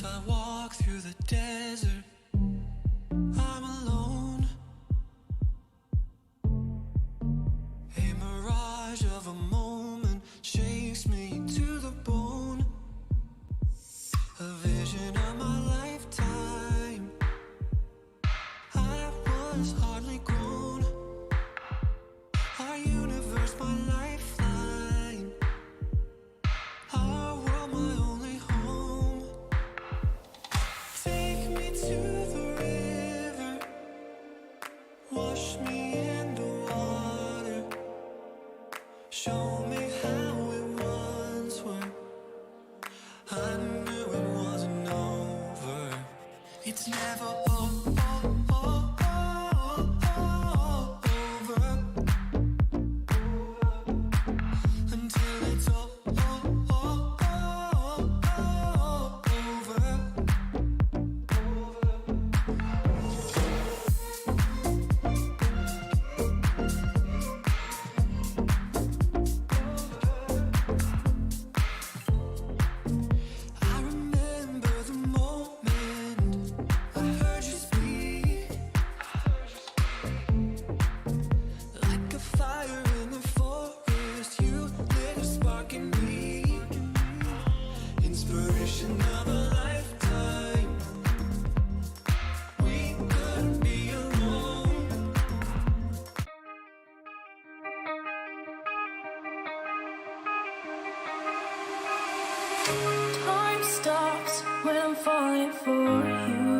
As I walk through the desert, I'm alone. A mirage of a moment shakes me to the bone. A vision of my lifetime. I was hardly grown. Our universe, my lifeline. Our world, my only home. Take me to the river. Wash me in the water. Show me how it once were. I knew it wasn't over. It's never over. Until it's over. I remember the moment I heard you speak. Like a fire in the forest, you lit a spark in me. Inspiration of a lifetime. We couldn't be alone. Time stops when I'm falling for you.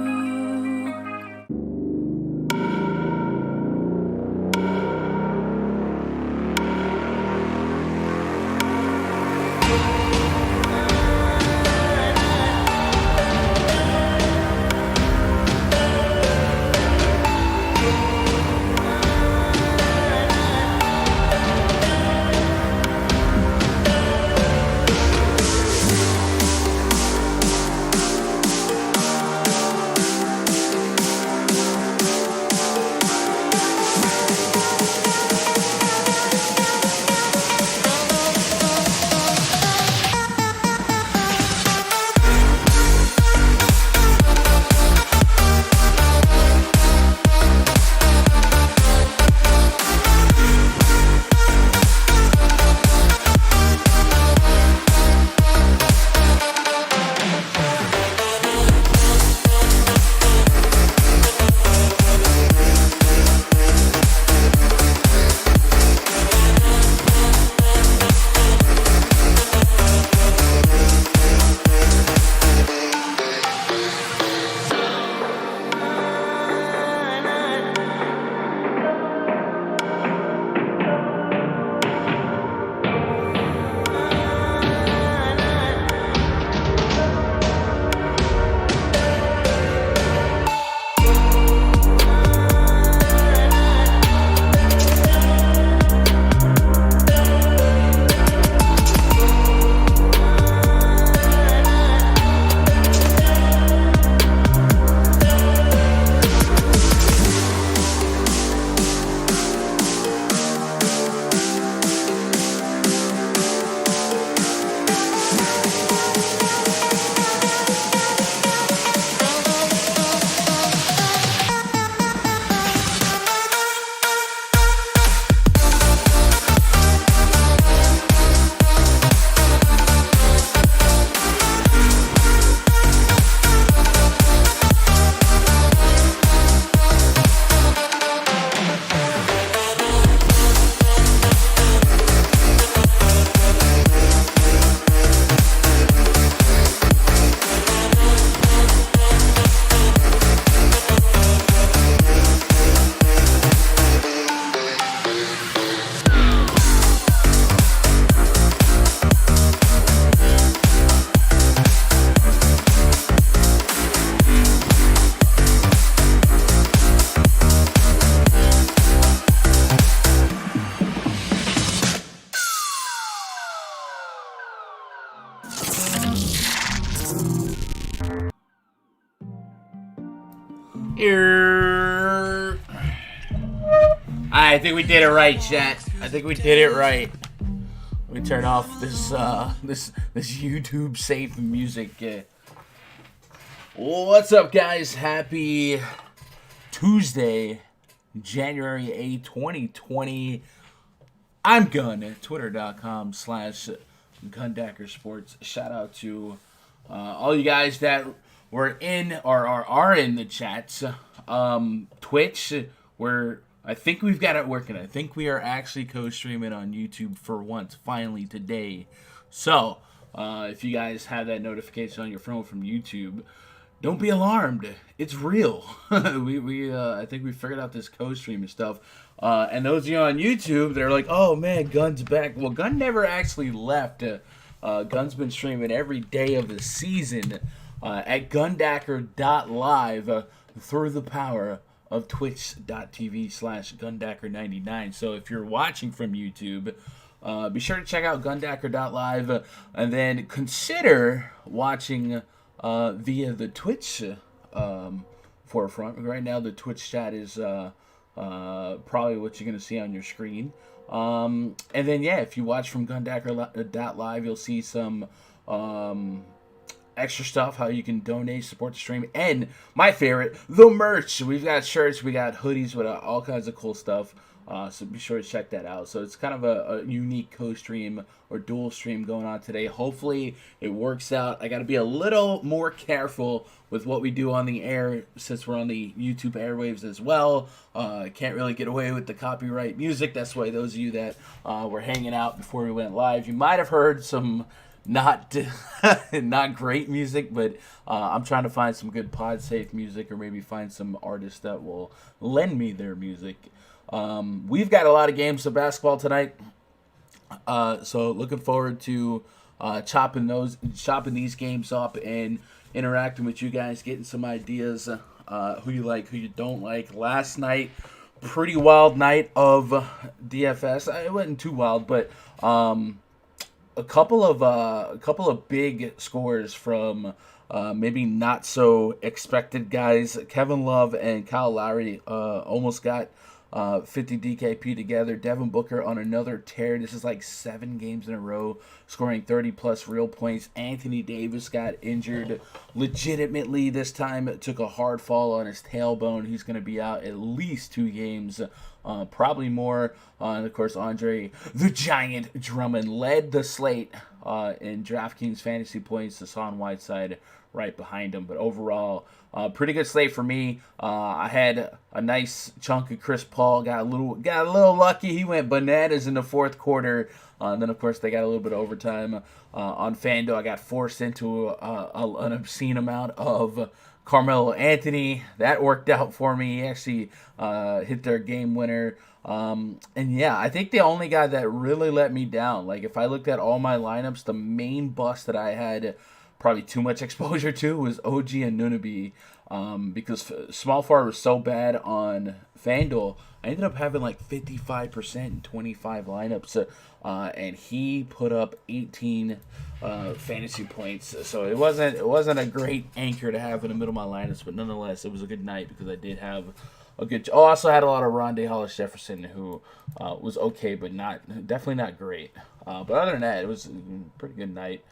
I think we did it right, chat. I think we did it right. Let me turn off this this YouTube safe music. What's up, guys? Happy Tuesday, January 8th, 2020. I'm Gun at twitter.com/GundackerSports. Shout out to all you guys that were in or are in the chats. Twitch, where I think we've got it working. I think we are actually co-streaming on YouTube for once, finally today. So, if you guys have that notification on your phone from YouTube, don't be alarmed. It's real. I think we figured out this co-stream and stuff. And those of you on YouTube, they're like, oh man, Gun's back. Well, Gun never actually left. Gun's been streaming every day of the season at gundacker.live through the power of twitch.tv/gundacker99. So if you're watching from YouTube, be sure to check out gundacker.live and then consider watching via the Twitch forefront. Right now, the Twitch chat is probably what you're going to see on your screen. And then, yeah, if you watch from gundacker.live, you'll see some extra stuff, how you can donate, support the stream, and my favorite, the merch. We've got shirts, we got hoodies with all kinds of cool stuff. So be sure to check that out. So it's kind of a unique co-stream or dual stream going on today. Hopefully it works out. I got to be a little more careful with what we do on the air since we're on the YouTube airwaves as well. Can't really get away with the copyright music. That's why those of you that were hanging out before we went live, you might have heard some not great music, but I'm trying to find some good pod safe music, or maybe find some artists that will lend me their music. We've got a lot of games of basketball tonight, so looking forward to chopping these games up and interacting with you guys, getting some ideas, who you like, who you don't like. Last night, pretty wild night of DFS. It wasn't too wild, but a couple of big scores from maybe not so expected guys. Kevin Love and Kyle Lowry almost got 50 DKP together. Devin Booker on another tear. This is like 7 games in a row, scoring 30-plus real points. Anthony Davis got injured legitimately this time. It took a hard fall on his tailbone. He's going to be out at least 2 games, probably more. And, of course, Andre the Giant Drummond led the slate in DraftKings fantasy points. Hassan Whiteside right behind him. But overall, pretty good slate for me. I had a nice chunk of Chris Paul. Got a little lucky. He went bananas in the fourth quarter. And then, of course, they got a little bit of overtime on FanDuel. I got forced into an obscene amount of Carmelo Anthony. That worked out for me. He actually hit their game winner. And yeah, I think the only guy that really let me down, like if I looked at all my lineups, the main bust that I had probably too much exposure to was OG Anunoby, because small forward was so bad on FanDuel. I ended up having like 55% in 25 lineups, and he put up 18 fantasy points. So it wasn't a great anchor to have in the middle of my lineups, but nonetheless, it was a good night because I did have a good. Oh, I also had a lot of Rondé Hollis Jefferson, who was okay, but definitely not great. But other than that, it was a pretty good night.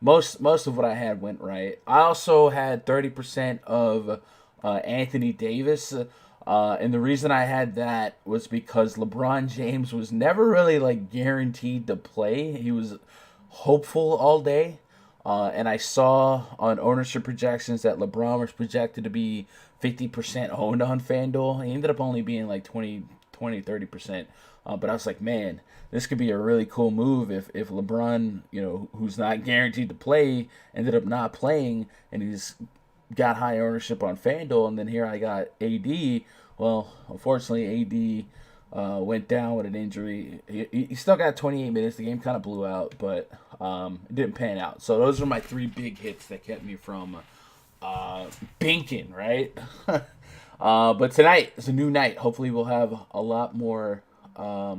Most of what I had went right. I also had 30% of Anthony Davis, and the reason I had that was because LeBron James was never really like guaranteed to play. He was hopeful all day, and I saw on ownership projections that LeBron was projected to be 50% owned on FanDuel. He ended up only being like 30%. But I was like, man, this could be a really cool move if LeBron, who's not guaranteed to play, ended up not playing, and he's got high ownership on FanDuel, and then here I got AD. Well, unfortunately, AD went down with an injury. He still got 28 minutes. The game kind of blew out, but it didn't pan out. So those are my 3 big hits that kept me from binking, right? But tonight is a new night. Hopefully we'll have a lot more a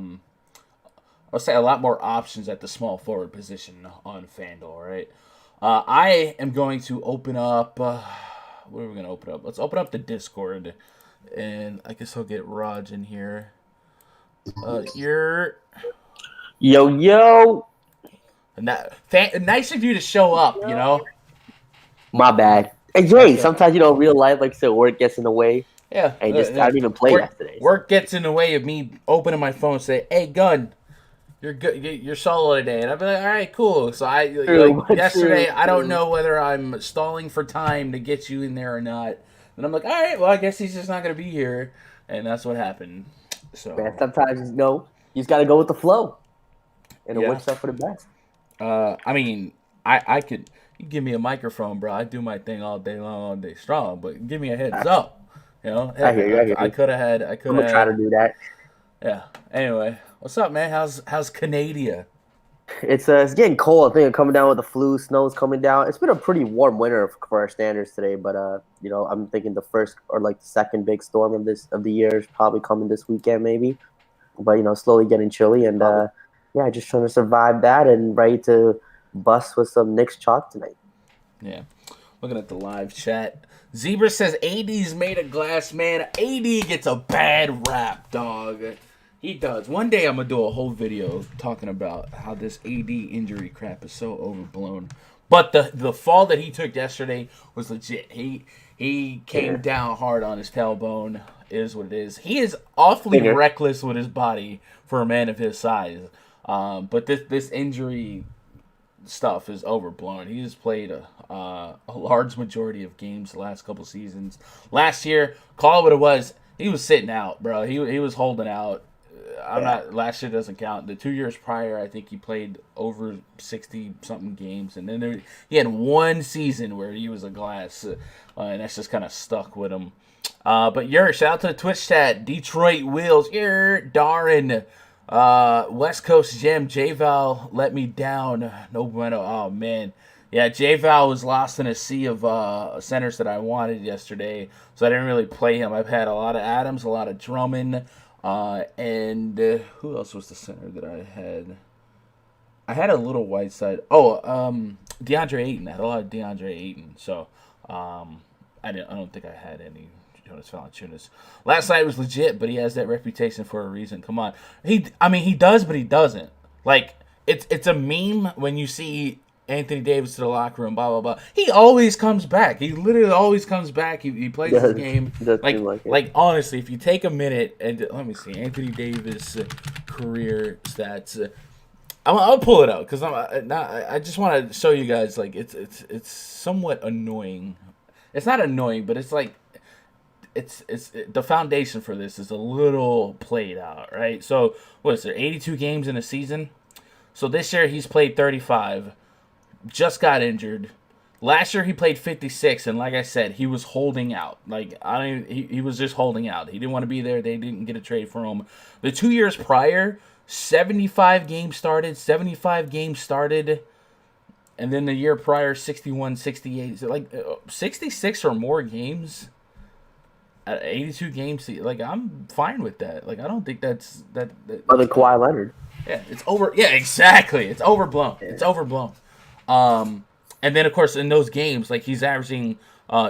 lot more options at the small forward position on FanDuel, right? I am going to open up. What are we going to open up? Let's open up the Discord, and I guess I'll get Raj in here. Yo. Nice of you to show up, My bad. And Jay, sometimes real life, like I said, work gets in the way, Yeah, and just I didn't even play yesterday. So. Work gets in the way of me opening my phone and say, "Hey, Gun, you're good. You're solo today," and I'd be like, "All right, cool." So True, yesterday, true, I don't true. know whether I'm stalling for time to get you in there or not. And I'm like, "All right, well, I guess he's just not gonna be here," and that's what happened. So Man, sometimes you just gotta go with the flow, and it yeah, works out for the best. I mean, I could. You give me a microphone, bro. I do my thing all day long, all day strong. But give me a heads up. You know, I hear you. I hear I you. could have had. I could I'm gonna try to have. do that. Yeah. Anyway, what's up, man? How's Canada? It's getting cold. I think it's coming down with the flu. Snow's coming down. It's been a pretty warm winter for our standards today. But I'm thinking the first or like the second big storm of the year is probably coming this weekend, maybe. But slowly getting chilly, and yeah, just trying to survive that and ready to bust with some Knicks chalk tonight. Yeah. Looking at the live chat. Zebra says AD's made of glass, man. AD gets a bad rap, dog. He does. One day I'm going to do a whole video talking about how this AD injury crap is so overblown. But the fall that he took yesterday was legit. He came down hard on his tailbone, is what it is. He is awfully reckless with his body for a man of his size. But this injury stuff is overblown. He has played a large majority of games the last couple seasons. Last year, call it what it was, he was sitting out, bro. He was holding out. Last year doesn't count. The 2 years prior, I think he played over 60 something games, and then he had one season where he was a glass, and that's just kind of stuck with him. But shout out to the Twitch chat. Detroit Wheels, Darren. West Coast Gem, J-Val let me down. No bueno. Oh, man. Yeah, J-Val was lost in a sea of centers that I wanted yesterday, so I didn't really play him. I've had a lot of Adams, a lot of Drummond, and who else was the center that I had? I had a little Whiteside. Oh, DeAndre Ayton. I had a lot of DeAndre Ayton, so I don't think I had any Jonas Valanciunas. Last night was legit, but he has that reputation for a reason. Come on, he does, but he doesn't. Like it's a meme when you see Anthony Davis to the locker room, blah blah blah. He always comes back. He literally always comes back. He plays his game. Like honestly, if you take a minute and let me see Anthony Davis career stats. I'll pull it out because I just want to show you guys like it's somewhat annoying. It's not annoying, but it's like it's the foundation for this is a little played out, right? So what is there? 82 games in a season. So this year he's played 35. Just got injured. Last year he played 56, and like I said, he was holding out. Like he was just holding out. He didn't want to be there. They didn't get a trade for him. The 2 years prior, 75 games started, and then the year prior, 61, 68. So like 66 or more games at 82 games. Like I'm fine with that. Like I don't think that's that. Other Kawhi Leonard. Yeah, it's over. Yeah, exactly. It's overblown. Yeah. It's overblown. And then of course in those games, like he's averaging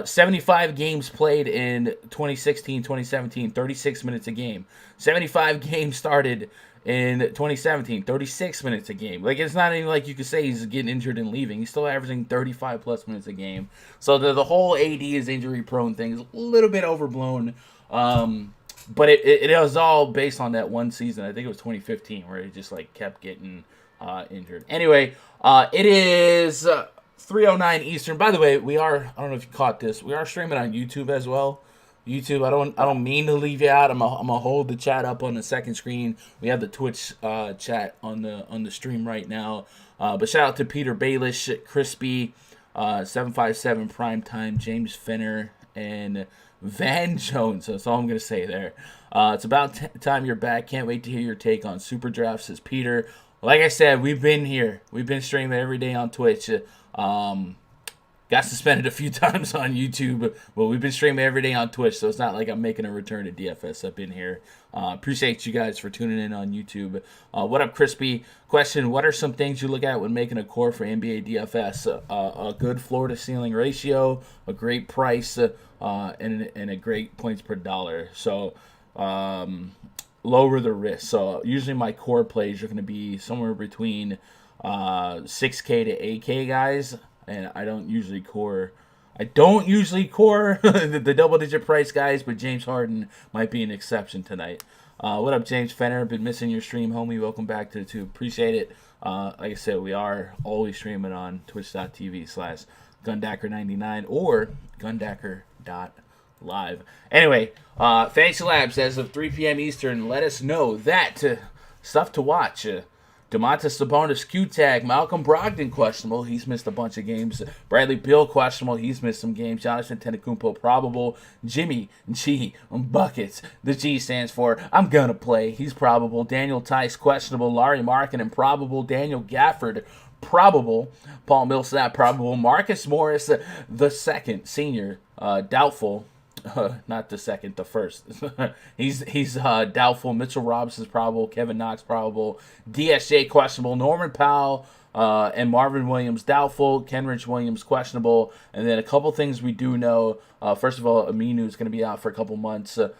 75 games played in 2016, 2017, 36 minutes a game. 75 games started in 2017, 36 minutes a game. Like, it's not even like you could say he's getting injured and leaving. He's still averaging 35-plus minutes a game. So the whole AD is injury-prone thing is a little bit overblown. But it was all based on that one season. I think it was 2015 where he just, like, kept getting injured. Anyway, it is 3:09 Eastern. By the way, I don't know if you caught this, we are streaming on YouTube as well. YouTube, I don't mean to leave you out. I'm gonna hold the chat up on the second screen. We have the Twitch chat on the stream right now. But shout out to Peter Baelish, Crispy, 757 Primetime, James Finner, and Van Jones. That's all I'm gonna say there. It's about time you're back. Can't wait to hear your take on SuperDraft, says Peter. Like I said, we've been here. We've been streaming every day on Twitch. Got suspended a few times on YouTube, but we've been streaming every day on Twitch, so it's not like I'm making a return to DFS. I've been here. Appreciate you guys for tuning in on YouTube. What up, Crispy? Question, what are some things you look at when making a core for NBA DFS? A good floor-to-ceiling ratio, a great price, and a great points per dollar. So lower the risk. So usually my core plays are going to be somewhere between 6K to 8K guys. And I don't usually core I don't usually core the double-digit price guys, but James Harden might be an exception tonight. What up, James Fenner? Been missing your stream, homie. Welcome back to the tube. Appreciate it. Like I said, we are always streaming on twitch.tv/Gundacker99 or gundacker.live. Anyway, Fantasy Labs, as of 3 p.m. Eastern, let us know that stuff to watch. Domantas Sabonis Q-Tag, Malcolm Brogdon questionable. He's missed a bunch of games. Bradley Beal questionable. He's missed some games. Jonathan Antetokounmpo probable. Jimmy G buckets. The G stands for I'm gonna play. He's probable. Daniel Tice questionable. Larry Markkinen probable. Daniel Gafford probable. Paul Millsap probable. Marcus Morris the second senior doubtful. Not the second, the first. he's doubtful. Mitchell Robinson's probable. Kevin Knox probable. DSJ questionable. Norman Powell and Marvin Williams doubtful. Kenrich Williams questionable. And then a couple things we do know. First of all, Aminu is going to be out for a couple months. Who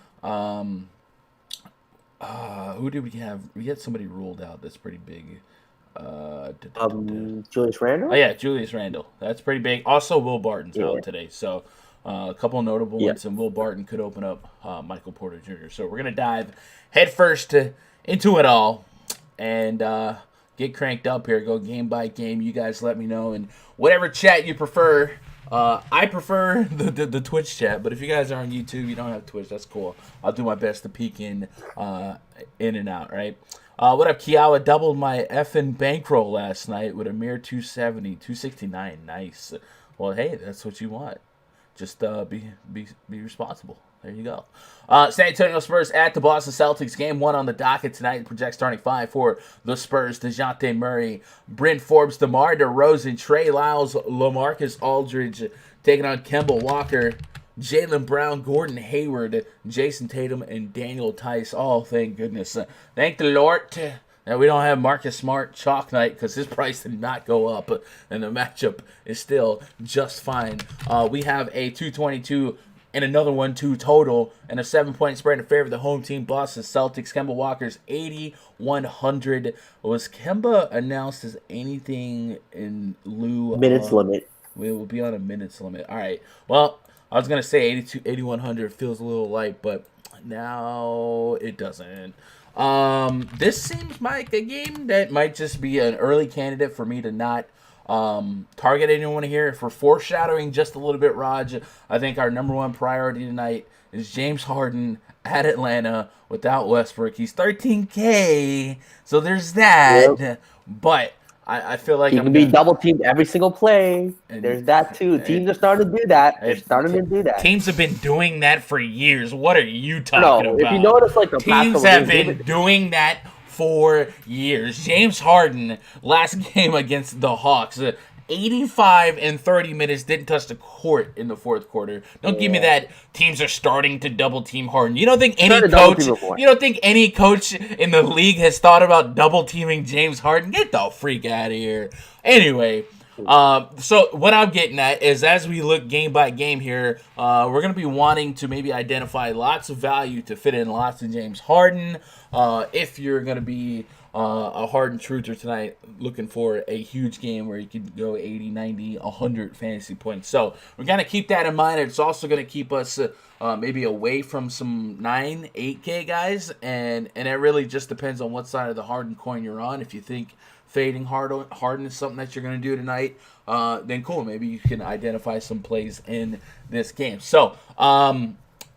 did we have? We had somebody ruled out that's pretty big. Julius Randle? Oh, yeah, Julius Randle. That's pretty big. Also, Will Barton's out today. So, a couple of notable ones, and Will Barton could open up Michael Porter Jr. So, we're going to dive headfirst into it all and get cranked up here. Go game by game. You guys let me know. And whatever chat you prefer. I prefer the Twitch chat, but if you guys are on YouTube, you don't have Twitch, that's cool. I'll do my best to peek in and out, right? What up, Kiawa? Doubled my effing bankroll last night with a mere 270, 269. Nice. Well, hey, that's what you want. Just be responsible. There you go. San Antonio Spurs at the Boston Celtics. Game 1 on the docket tonight. Project starting 5 for the Spurs. DeJounte Murray, Bryn Forbes, DeMar DeRozan, Trey Lyles, LaMarcus Aldridge taking on Kemba Walker, Jaylen Brown, Gordon Hayward, Jason Tatum, and Daniel Tice. Oh, thank goodness. Thank the Lord that we don't have Marcus Smart chalk night because his price did not go up, and the matchup is still just fine. We have a 222 and another 1-2 total, and a 7-point spread in favor of the home team, Boston Celtics. Kemba Walker's 8,100. Was Kemba announced as anything in lieu Minutes limit. We will be on a minutes limit. All right. Well, I was going to say 8,100 feels a little light, but now it doesn't. This seems like a game that might just be an early candidate for me to not target anyone here. If we're foreshadowing just a little bit, Raj, I think our number one priority tonight is James Harden at Atlanta without Westbrook. He's 13K, so there's that. Yep. But I feel like he can be double teamed every single play. There's that too. Teams are starting to do that. Teams have been doing that for years. What are you talking about? If you notice, like the teams have been doing that for years. James Harden last game against the Hawks, 85 and 30 minutes, didn't touch the court in the fourth quarter. Don't give me that teams are starting to double team Harden. You don't think any coach in the league has thought about double teaming James Harden? Get the freak out of here. Anyway, so what I'm getting at is as we look game by game here, we're going to be wanting to maybe identify lots of value to fit in lots of James Harden. If you're going to be a Harden truther tonight, looking for a huge game where you could go 80, 90, 100 fantasy points. So we're going to keep that in mind. It's also going to keep us maybe away from some 9, 8K guys. And it really just depends on what side of the Harden coin you're on. If you think fading Harden is something that you're going to do tonight, then cool. Maybe you can identify some plays in this game. So,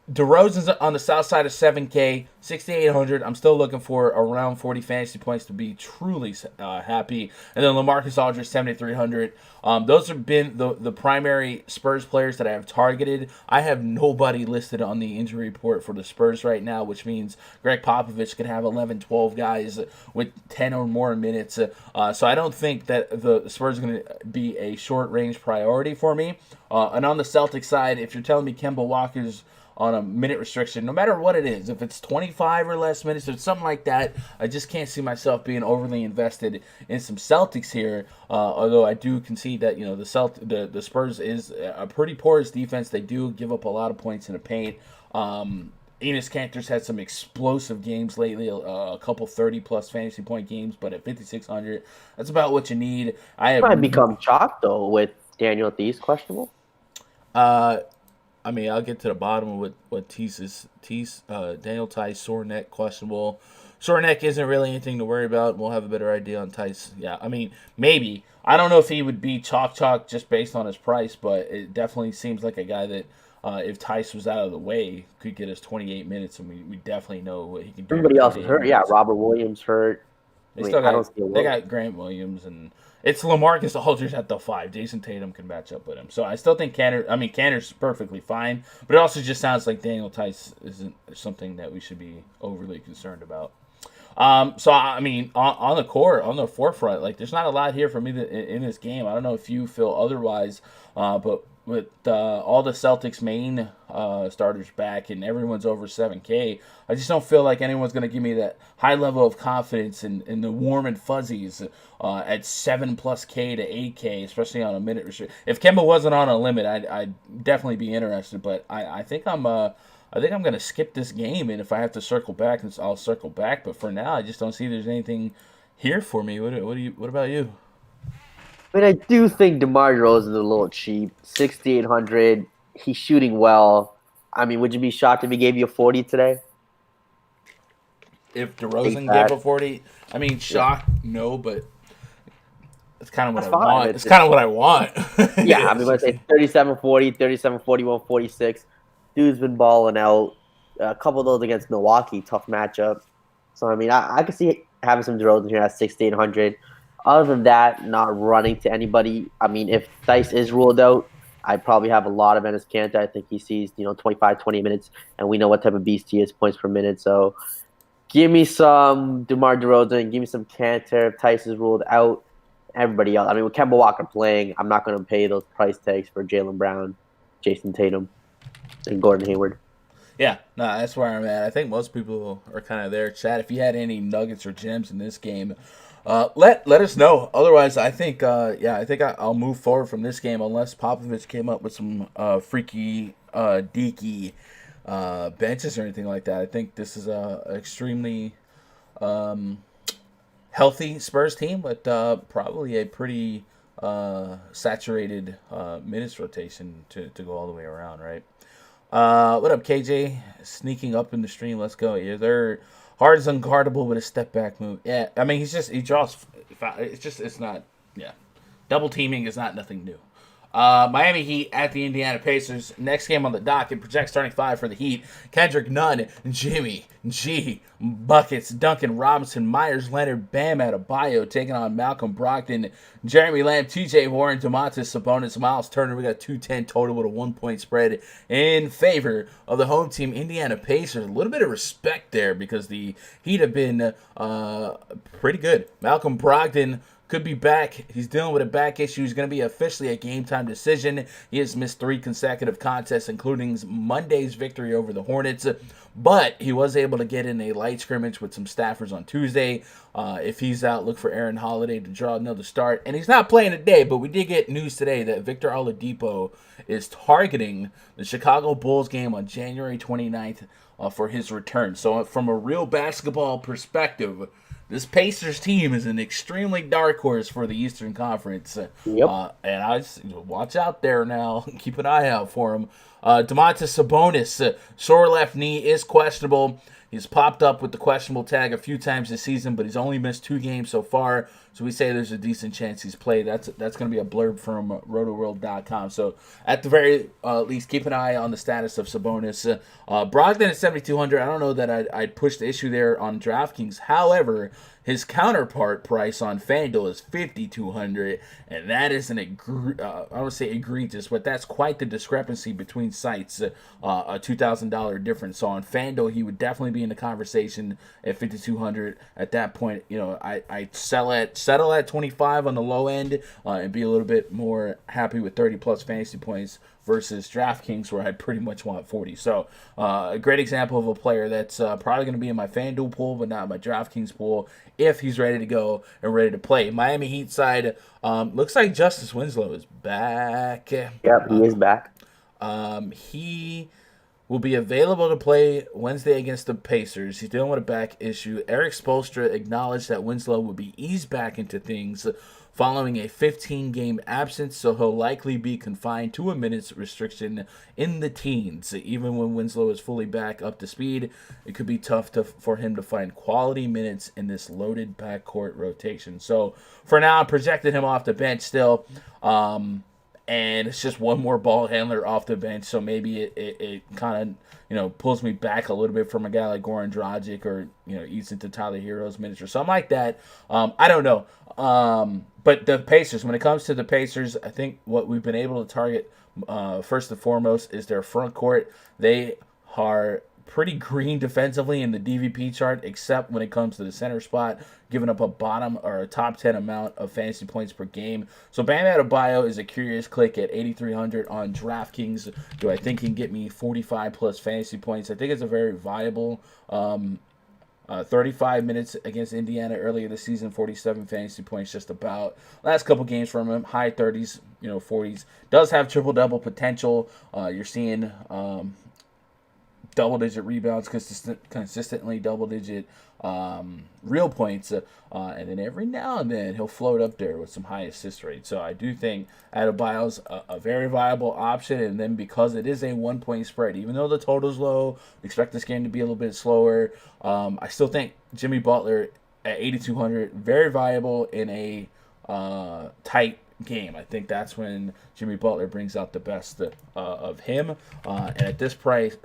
DeRozan's on the south side of 7K, 6,800. I'm still looking for around 40 fantasy points to be truly happy. And then LaMarcus Aldridge, 7,300. Those have been the primary Spurs players that I have targeted. I have nobody listed on the injury report for the Spurs right now, which means Greg Popovich could have 11, 12 guys with 10 or more minutes. So I don't think that the Spurs are going to be a short-range priority for me. And on the Celtics side, if you're telling me Kemba Walker's on a minute restriction, no matter what it is, if it's 25 or less minutes or something like that, I just can't see myself being overly invested in some Celtics here. Although I do concede that the Spurs is a pretty porous defense. They do give up a lot of points in the paint. Enes Kanter's had some explosive games lately, a couple 30-plus fantasy point games, but at 5,600, that's about what you need. Might become chalk though with Daniel Theis questionable. I mean, I'll get to the bottom of what Tease is. Daniel Tice, sore neck, questionable. Sore neck isn't really anything to worry about. We'll have a better idea on Tice. Yeah, I mean, maybe. I don't know if he would be chalk just based on his price, but it definitely seems like a guy that, if Tice was out of the way, could get us 28 minutes, and we definitely know what he can do. Everybody else is hurt. Yeah, Robert Williams hurt. They I don't see a they got Grant Williams, and it's LaMarcus Aldridge at the 5. Jason Tatum can match up with him. So I still think Cantor's perfectly fine, but it also just sounds like Daniel Tice isn't something that we should be overly concerned about. So I mean, on the forefront, like there's not a lot here for me in this game. I don't know if you feel otherwise, but with all the Celtics main starters back and everyone's over 7K, I just don't feel like anyone's going to give me that high level of confidence in the warm and fuzzies at 7+ K to 8K, especially on a minute restriction. If Kemba wasn't on a limit, I'd definitely be interested, but I think I'm going to skip this game, and if I have to circle back, I'll circle back. But for now, I just don't see there's anything here for me. What about you? I mean, I do think DeMar DeRozan is a little cheap. 6,800. He's shooting well. I mean, would you be shocked if he gave you a 40 today? If DeRozan gave a 40, I mean, shocked, no, but it's kind of what I want. It's kind of what I want. Yeah, I mean, let's say 37-40, 37-41, 46. Dude's been balling out. A couple of those against Milwaukee, tough matchup. So, I mean, I could see having some DeRozan here at 6,800. Other than that, not running to anybody. I mean, if Dice is ruled out, I'd probably have a lot of Enes Kanter. I think he sees, 25, 20 minutes, and we know what type of beast he is, points per minute. So give me some DeMar DeRozan, give me some Kanter. If Tice is ruled out, everybody else. I mean, with Kemba Walker playing, I'm not going to pay those price tags for Jaylen Brown, Jason Tatum, and Gordon Hayward. Yeah, no, that's where I'm at. I think most people are kind of there. Chat, if you had any nuggets or gems in this game, let us know. Otherwise, I think I'll move forward from this game unless Popovich came up with some freaky deaky benches or anything like that. I think this is a extremely healthy Spurs team, but probably a pretty saturated minutes rotation to go all the way around, right? What up, KJ? Sneaking up in the stream. Let's go. Yeah, they're Harden's unguardable with a step back move. Yeah, I mean he draws. It's not. Yeah, double teaming is not nothing new. Miami Heat at the Indiana Pacers. Next game on the docket. Project starting 5 for the Heat. Kendrick Nunn, Jimmy G, Buckets, Duncan Robinson, Myers Leonard, Bam Adebayo taking on Malcolm Brogdon, Jeremy Lamb, TJ Warren, Domantas Sabonis, Miles Turner. We got 210 total with a 1-point spread in favor of the home team Indiana Pacers. A little bit of respect there because the Heat have been pretty good. Malcolm Brogdon could be back. He's dealing with a back issue. He's going to be officially a game-time decision. He has missed 3 consecutive contests, including Monday's victory over the Hornets. But he was able to get in a light scrimmage with some staffers on Tuesday. If he's out, look for Aaron Holiday to draw another start. And he's not playing today, but we did get news today that Victor Oladipo is targeting the Chicago Bulls game on January 29th for his return. So from a real basketball perspective, this Pacers team is an extremely dark horse for the Eastern Conference. Yep. And I just watch out there now. Keep an eye out for him. Domantas Sabonis, sore left knee, is questionable. He's popped up with the questionable tag a few times this season, but he's only missed 2 games so far. So we say there's a decent chance he's played. That's going to be a blurb from rotoworld.com. So at the very least, keep an eye on the status of Sabonis. Brogdon at 7,200. I don't know that I'd push the issue there on DraftKings. However, his counterpart price on FanDuel is 5,200, and that is I don't want to say egregious, but that's quite the discrepancy between sites, a $2,000 difference. So on FanDuel, he would definitely be in the conversation at 5,200. At that point, I settle at 25 on the low end and be a little bit more happy with 30+ fantasy points versus DraftKings, where I pretty much want 40. So a great example of a player that's probably going to be in my FanDuel pool, but not my DraftKings pool, if he's ready to go and ready to play. Miami Heat side, looks like Justice Winslow is back. Yep, he is back. He will be available to play Wednesday against the Pacers. He's dealing with a back issue. Eric Spoelstra acknowledged that Winslow would be eased back into things following a 15-game absence, so he'll likely be confined to a minutes restriction in the teens. Even when Winslow is fully back up to speed, it could be tough for him to find quality minutes in this loaded backcourt rotation. So for now, I'm projecting him off the bench still. And it's just one more ball handler off the bench, so maybe it kind of pulls me back a little bit from a guy like Goran Dragic, or eats into Tyler Hero's minutes or something like that. I don't know. But the Pacers, when it comes to the Pacers, I think what we've been able to target first and foremost is their front court. They are pretty green defensively in the DVP chart, except when it comes to the center spot, giving up a bottom or a top 10 amount of fantasy points per game. So Bam Adebayo is a curious click at 8,300 on DraftKings. Do I think he can get me 45 plus fantasy points? I think it's a very viable 35 minutes against Indiana earlier this season, 47 fantasy points just about. Last couple games from him, high 30s, 40s. Does have triple-double potential. You're seeing double-digit rebounds, consistently double-digit real points, and then every now and then he'll float up there with some high assist rates. So I do think Adebayo's a very viable option, and then because it is a 1-point spread, even though the total's low, expect this game to be a little bit slower. I still think Jimmy Butler at 8,200 very viable in a tight game. I think that's when Jimmy Butler brings out the best of him. And at this price,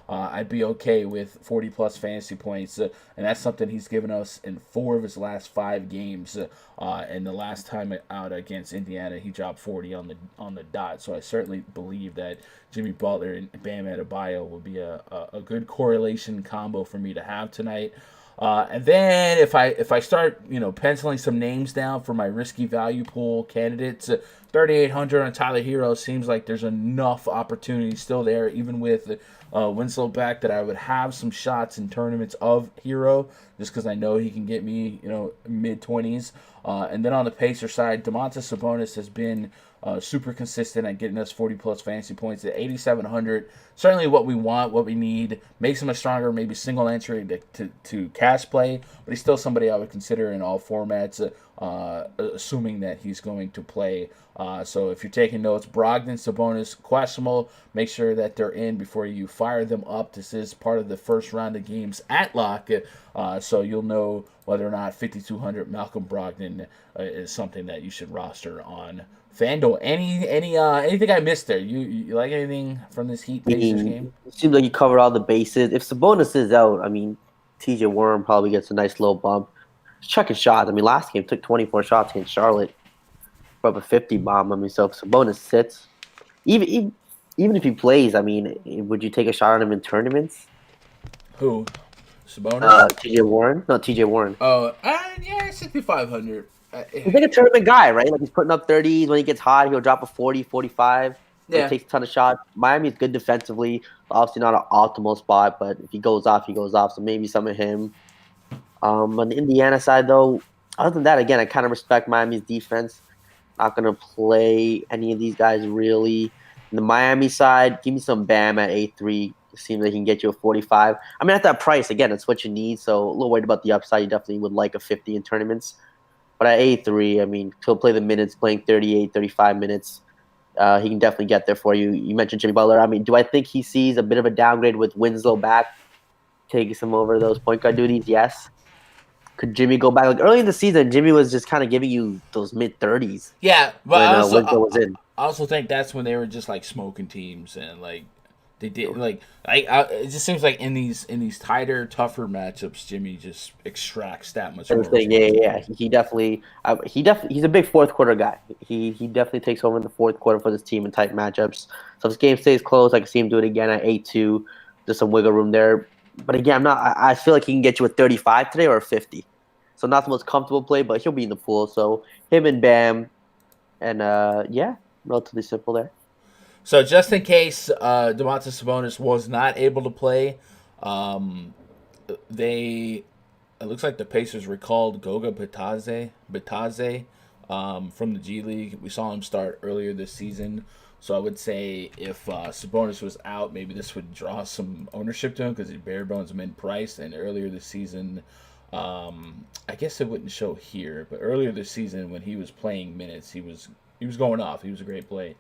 I'd be okay with 40 plus fantasy points, and that's something he's given us in 4 of his last 5 games. And the last time out against Indiana, he dropped 40 on the dot. So I certainly believe that Jimmy Butler and Bam Adebayo will be a good correlation combo for me to have tonight. And then if I start penciling some names down for my risky value pool candidates, 3,800 on Tyler Hero seems like there's enough opportunity still there, even with Winslow back, that I would have some shots in tournaments of Hero, just because I know he can get me mid-20s. And then on the Pacer side, Domantas Sabonis has been super consistent at getting us 40 plus fantasy points at 8,700. Certainly what we want, what we need. Makes him a stronger, maybe single entry to cash play, but he's still somebody I would consider in all formats, assuming that he's going to play. So if you're taking notes, Brogdon, Sabonis, questionable. Make sure that they're in before you fire them up. This is part of the first round of games at lock, so you'll know whether or not 5,200 Malcolm Brogdon is something that you should roster on FanDuel. Anything I missed there? You like anything from this Heat Pacers game? It seems like you covered all the bases. If Sabonis is out, TJ Warren probably gets a nice little bump. Just checking shots. Last game took 24 shots against Charlotte, put up a 50 bomb. So if Sabonis sits, even if he plays, would you take a shot on him in tournaments? Who? Sabonis? TJ Warren? No, TJ Warren. Oh, yeah, 6,500. He's like a tournament guy, right? Like he's putting up 30s. When he gets hot, he'll drop a 40, 45. Yeah. He takes a ton of shots. Miami's good defensively. Obviously not an optimal spot, but if he goes off, he goes off. So maybe some of him. On the Indiana side, though, other than that, again, I kind of respect Miami's defense. Not going to play any of these guys, really. On the Miami side, give me some Bam at 8-3. It seems like he can get you a 45. At that price, again, it's what you need. So a little worried about the upside. You definitely would like a 50 in tournaments. But at 8-3, he'll play the minutes, playing 38, 35 minutes. He can definitely get there for you. You mentioned Jimmy Butler. Do I think he sees a bit of a downgrade with Winslow back, taking some over those point guard duties? Yes. Could Jimmy go back? Like early in the season, Jimmy was just kind of giving you those mid-30s. Yeah, but Winslow was in. I also think that's when they were just like smoking teams, and like they did it just seems like in these tighter, tougher matchups, Jimmy just extracts that much more. Yeah. He definitely he's a big fourth quarter guy. He definitely takes over in the fourth quarter for this team in tight matchups. So if this game stays close, I can see him do it again at 8-2. There's some wiggle room there. But again, I feel like he can get you a 35 today or a 50. So not the most comfortable play, but he'll be in the pool. So him and Bam, and relatively simple there. So just in case Domantas Sabonis was not able to play, it looks like the Pacers recalled Goga Bitadze from the G League. We saw him start earlier this season. So I would say if Sabonis was out, maybe this would draw some ownership to him because he's bare bones mid-priced. And earlier this season, I guess it wouldn't show here, but earlier this season when he was playing minutes, he was going off. He was a great play.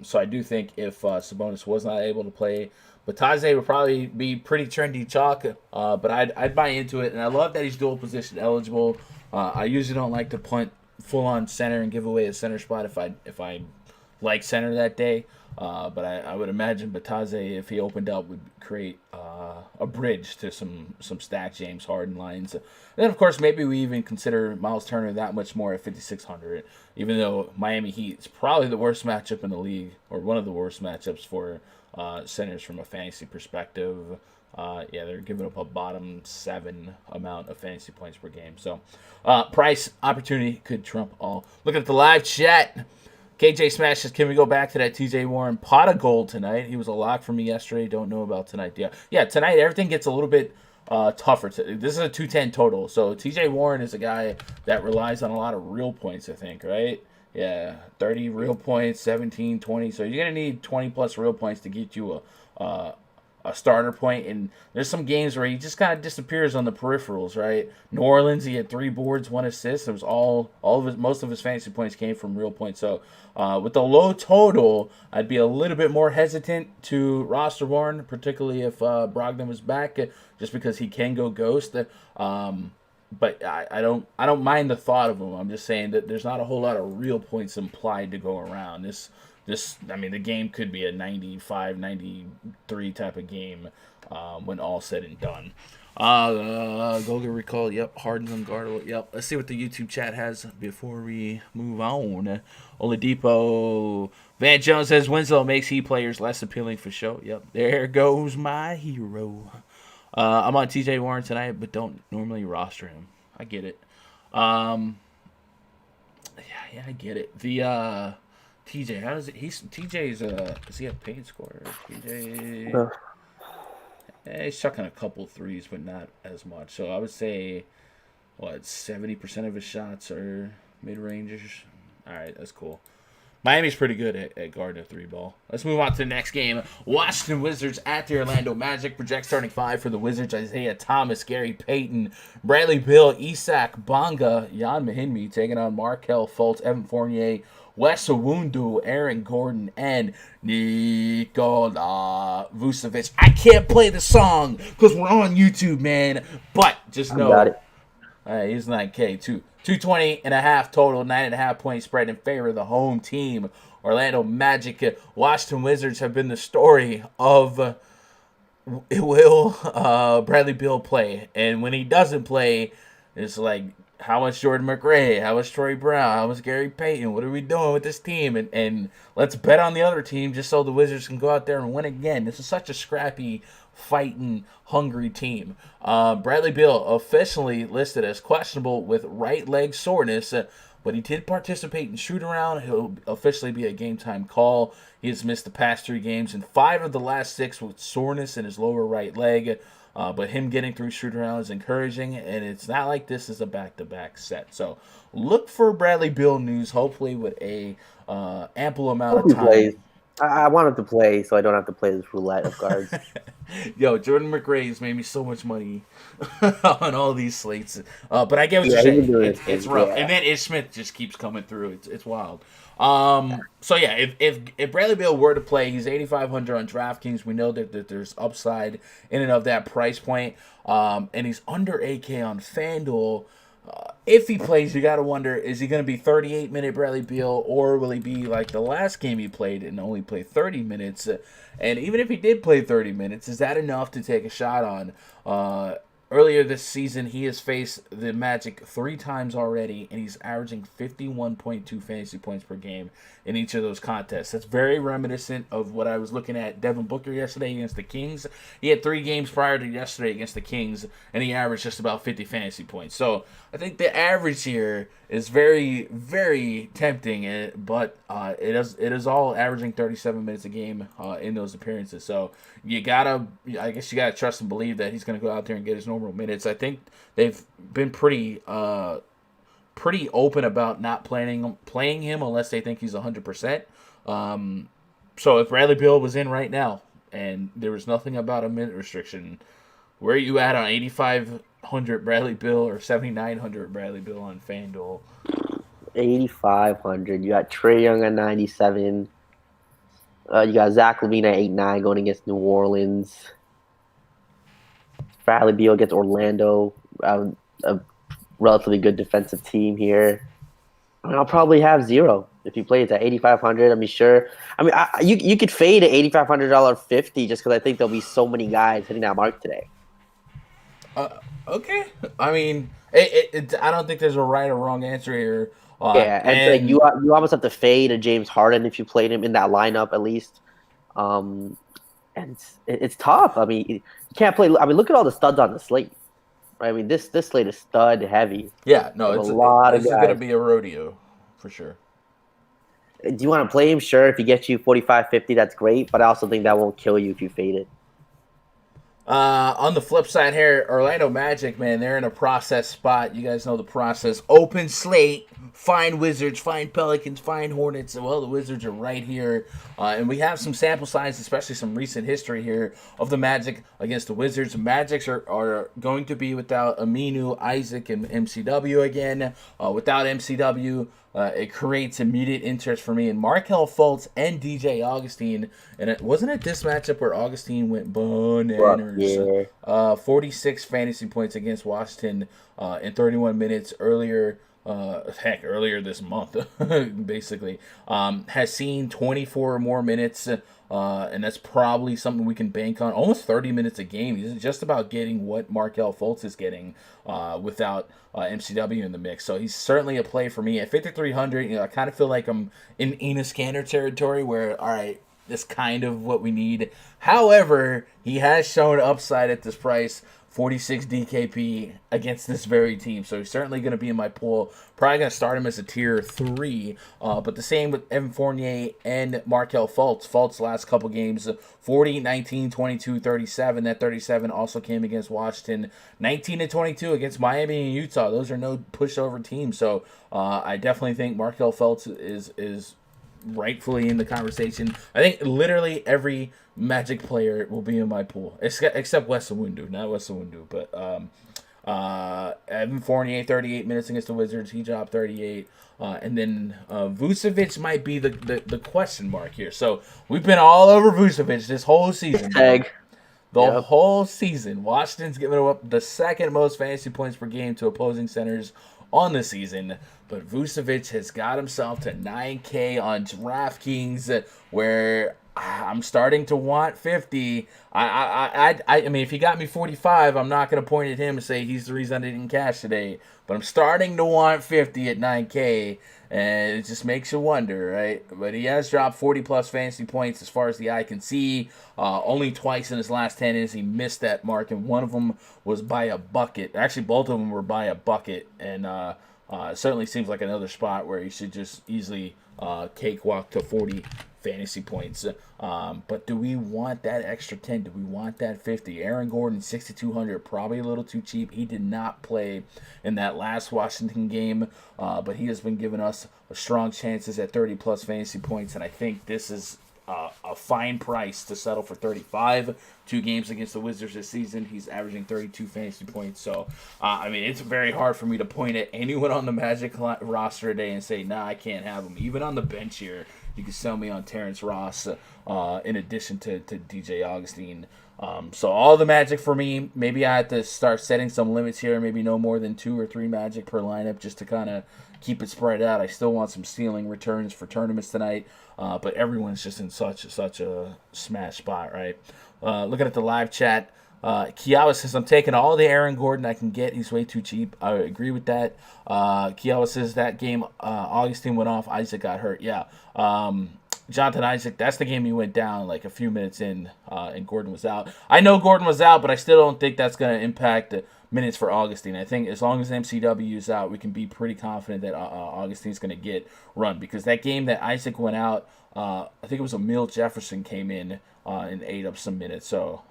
So I do think if Sabonis was not able to play, Bataze would probably be pretty trendy chalk. But I'd buy into it, and I love that he's dual position eligible. I usually don't like to punt full on center and give away a center spot if I like center that day. But I would imagine Bataze, if he opened up, would create a bridge to some stacked James Harden lines. And then, of course, maybe we even consider Miles Turner that much more at 5,600, even though Miami Heat is probably the worst matchup in the league, or one of the worst matchups for centers from a fantasy perspective. They're giving up a bottom 7 amount of fantasy points per game. So price, opportunity could trump all. Look at the live chat. KJ Smash says, can we go back to that TJ Warren pot of gold tonight? He was a lock for me yesterday. Don't know about tonight. Yeah, tonight everything gets a little bit tougher. This is a 210 total. So TJ Warren is a guy that relies on a lot of real points, I think, right? Yeah, 30 real points, 17, 20. So you're going to need 20 plus real points to get you a starter point, and there's some games where he just kind of disappears on the peripherals, right? New Orleans, he had 3 boards, 1 assist. It was most of his fantasy points came from real points. So with the low total, I'd be a little bit more hesitant to roster Warren, particularly if Brogdon was back, just because he can go ghost. But I don't mind the thought of him. I'm just saying that there's not a whole lot of real points implied to go around. The game could be a 95, 93 type of game when all said and done. Golden Recall, yep. Harden's unguardable, yep. Let's see what the YouTube chat has before we move on. Oladipo. Van Jones says, Winslow makes Heat players less appealing for show. Yep, there goes my hero. I'm on TJ Warren tonight, but don't normally roster him. I get it. I get it. The TJ, how does it? TJ's does he have paid score? TJ, he's chucking a couple threes, but not as much. So I would say, 70% of his shots are mid rangers. All right, that's cool. Miami's pretty good at guarding a 3-ball. Let's move on to the next game. Washington Wizards at the Orlando Magic. Project starting 5 for the Wizards. Isaiah Thomas, Gary Payton, Bradley Beal, Isak Bonga, Jan Mahinmi taking on Markelle Fultz, Evan Fournier, Wes Iwundu, Aaron Gordon, and Nikola Vucevic. I can't play the song because we're on YouTube, man. But just know, got it. He's 9K too. 220.5 total, 9.5 point spread in favor of the home team. Orlando Magic, Washington Wizards have been the story of will Bradley Beal play? And when he doesn't play, it's like, how much Jordan McRae, how much Troy Brown, how much Gary Payton, what are we doing with this team? And let's bet on the other team just so the Wizards can go out there and win again. This is such a scrappy, fighting, hungry team. Bradley Beal officially listed as questionable with right leg soreness, but he did participate in shoot around. He'll officially be a game time call. He has missed the past 3 games and 5 of the last 6 with soreness in his lower right leg. But him getting through shoot around is encouraging, and it's not like this is a back-to-back set. So look for Bradley Beal news, hopefully with a ample amount of time. I want him to play so I don't have to play this roulette of cards. Yo, Jordan McRae has made me so much money on all these slates. But I get what you're saying. It's rough. Yeah. And then Ish Smith just keeps coming through. It's wild. So yeah, if Bradley Beal were to play, he's 8,500 on DraftKings. We know that there's upside in and of that price point. And he's under 8K on FanDuel. If he plays, you got to wonder, is he going to be 38-minute Bradley Beal, or will he be like the last game he played and only play 30 minutes? And even if he did play 30 minutes, is that enough to take a shot on? Earlier this season, he has faced the Magic 3 times already, and he's averaging 51.2 fantasy points per game in each of those contests. That's very reminiscent of what I was looking at Devin Booker yesterday against the Kings. He had 3 games prior to yesterday against the Kings, and he averaged just about 50 fantasy points. So I think the average here is very, very tempting, but it is all averaging 37 minutes a game in those appearances. So I guess you gotta trust and believe that he's gonna go out there and get his normal minutes. I think they've been pretty open about not playing him unless they think he's 100%. So if Bradley Beal was in right now and there was nothing about a minute restriction, where are you at on 8,800 Bradley Beal or 7,900 Bradley Beal on FanDuel. 8,500. You got Trae Young at 97. You got Zach LaVine at 8.9 going against New Orleans. Bradley Beal against Orlando. A relatively good defensive team here. And I'll probably have 0 if you play it at 8,500. I mean, sure. I mean, you could fade at $8,500 50 just because I think there'll be so many guys hitting that mark today. Okay. I mean, I don't think there's a right or wrong answer here. And like you almost have to fade a James Harden if you played him in that lineup at least. And it's tough. I mean, you can't play. I mean, look at all the studs on the slate. Right? I mean, this slate is stud heavy. Yeah, no, this is going to be a rodeo for sure. Do you want to play him? Sure. If he gets you 45, 50, that's great. But I also think that won't kill you if you fade it. On the flip side here, Orlando Magic, man, they're in a process spot. You guys know the process. Open slate, find Wizards, find Pelicans, find Hornets. Well, the Wizards are right here. And we have some sample size, especially some recent history here of the Magic against the Wizards. The Magics are going to be without Aminu, Isaac, and MCW again. Without MCW, it creates immediate interest for me in Markelle Fultz and DJ Augustine. And wasn't it this matchup where Augustine went bananas? Yeah. 46 fantasy points against Washington in 31 minutes earlier this month, basically. Has seen 24 or more minutes, and that's probably something we can bank on. Almost 30 minutes a game. He's just about getting what Markelle Fultz is getting without MCW in the mix. So he's certainly a play for me. At 5,300, I kind of feel like I'm in Enos Kanter territory where, all right, that's kind of what we need. However, he has shown upside at this price. 46 DKP against this very team. So he's certainly going to be in my pool. Probably going to start him as a tier 3. But the same with Evan Fournier and Markelle Fultz. Fultz last couple games, 40, 19, 22, 37. That 37 also came against Washington. 19 and 22 against Miami and Utah. Those are no pushover teams. So I definitely think Markelle Fultz is rightfully in the conversation. I think literally every Magic player will be in my pool, except Wes Iwundu. Not Wes Iwundu, but Evan Fournier, 38 minutes against the Wizards. He dropped 38. And then Vucevic might be the question mark here. So we've been all over Vucevic this whole season. Whole season. Washington's giving up the second most fantasy points per game to opposing centers on the season. But Vucevic has got himself to 9K on DraftKings, where I'm starting to want 50. I mean, if he got me 45, I'm not going to point at him and say he's the reason I didn't cash today. But I'm starting to want 50 at 9K, and it just makes you wonder, right? But he has dropped 40-plus fantasy points as far as the eye can see. Only twice in his last 10 innings he missed that mark, and one of them was by a bucket. Actually, both of them were by a bucket, and it certainly seems like another spot where he should just easily cakewalk to 40 fantasy points. But do we want that extra 10? Do we want that 50? Aaron Gordon, 6,200, probably a little too cheap. He did not play in that last Washington game, but he has been giving us strong chances at 30-plus fantasy points, and I think this is a fine price to settle for 35. 2 games against the Wizards this season, he's averaging 32 fantasy points. So, I mean, it's very hard for me to point at anyone on the Magic roster today and say, nah, I can't have him. Even on the bench here, you can sell me on Terrence Ross in addition to DJ Augustine. So all the Magic for me, maybe I have to start setting some limits here, maybe no more than 2 or 3 Magic per lineup just to kind of keep it spread out. I still want some ceiling returns for tournaments tonight, but everyone's just in such a smash spot, right? Looking at the live chat, Kiawa says, I'm taking all the Aaron Gordon I can get. He's way too cheap. I agree with that. Kiawa says that game, Augustine went off, Isaac got hurt. Yeah. Jonathan Isaac, that's the game he went down like a few minutes in, and Gordon was out. I know Gordon was out, but I still don't think that's going to impact the minutes for Augustine. I think as long as MCW is out, we can be pretty confident that Augustine's going to get run, because that game that Isaac went out, I think it was Emil Jefferson came in and ate up some minutes. So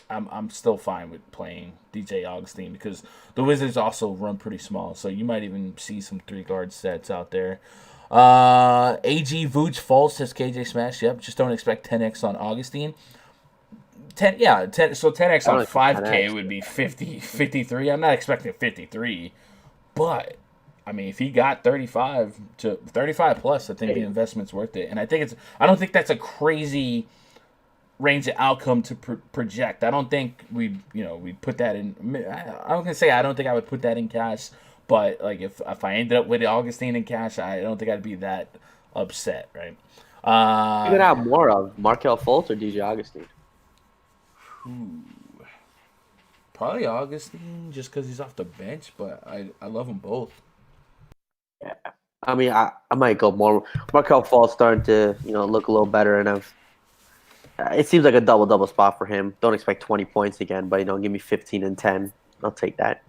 I'm still fine with playing DJ Augustine because the Wizards also run pretty small, so you might even see some 3-guard sets out there. AG Vooch False says KJ Smash. Yep, just don't expect 10x on Augustine. So 10x I on don't expect 5K 10x. would be 53. I'm not expecting 53, but I mean, if he got 35 plus, I think the investment's worth it. And I don't think that's a crazy range of outcome to project. I don't think we put that in. I'm gonna say I don't think I would put that in cash, but like if I ended up with Augustine in cash, I don't think I'd be that upset, right? You're gonna have more of Markel Fultz or DJ Augustine. Probably Augustine, just because he's off the bench, but I love them both. Yeah, I mean, I might go more. Markel Fultz starting to look a little better, and it seems like a double spot for him. Don't expect 20 points again, but give me 15 and 10. I'll take that.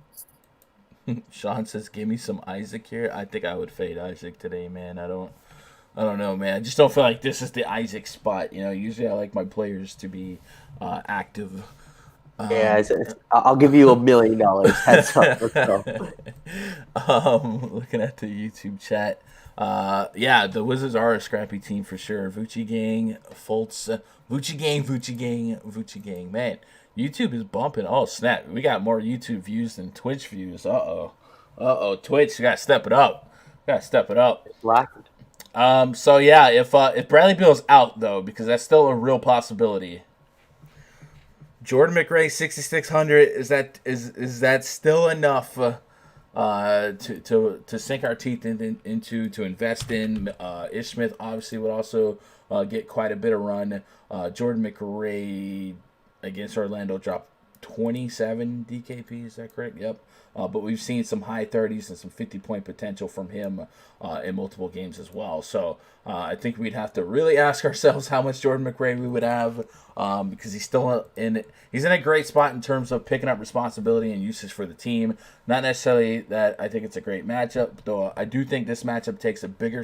Sean says, "Give me some Isaac here." I think I would fade Isaac today, man. I don't know, man. I just don't feel like this is the Isaac spot. Usually I like my players to be active. I'll give you $1 million. Heads up. Let's go. Looking at the YouTube chat. The Wizards are a scrappy team for sure. Vucci gang, Fultz, Vucci gang. Man, YouTube is bumping. Oh snap! We got more YouTube views than Twitch views. Twitch, you gotta step it up. It's lacking. So yeah, if Bradley Beal's out though, because that's still a real possibility. Jordan McRae 6,600, is that still enough to sink our teeth into to invest in? Ish Smith obviously would also get quite a bit of run. Jordan McRae against Orlando dropped 27 DKP, is that correct? Yep. But we've seen some high 30s and some 50-point potential from him in multiple games as well. So I think we'd have to really ask ourselves how much Jordan McRae we would have because he's still in a great spot in terms of picking up responsibility and usage for the team. Not necessarily that I think it's a great matchup, though I do think this matchup takes a bigger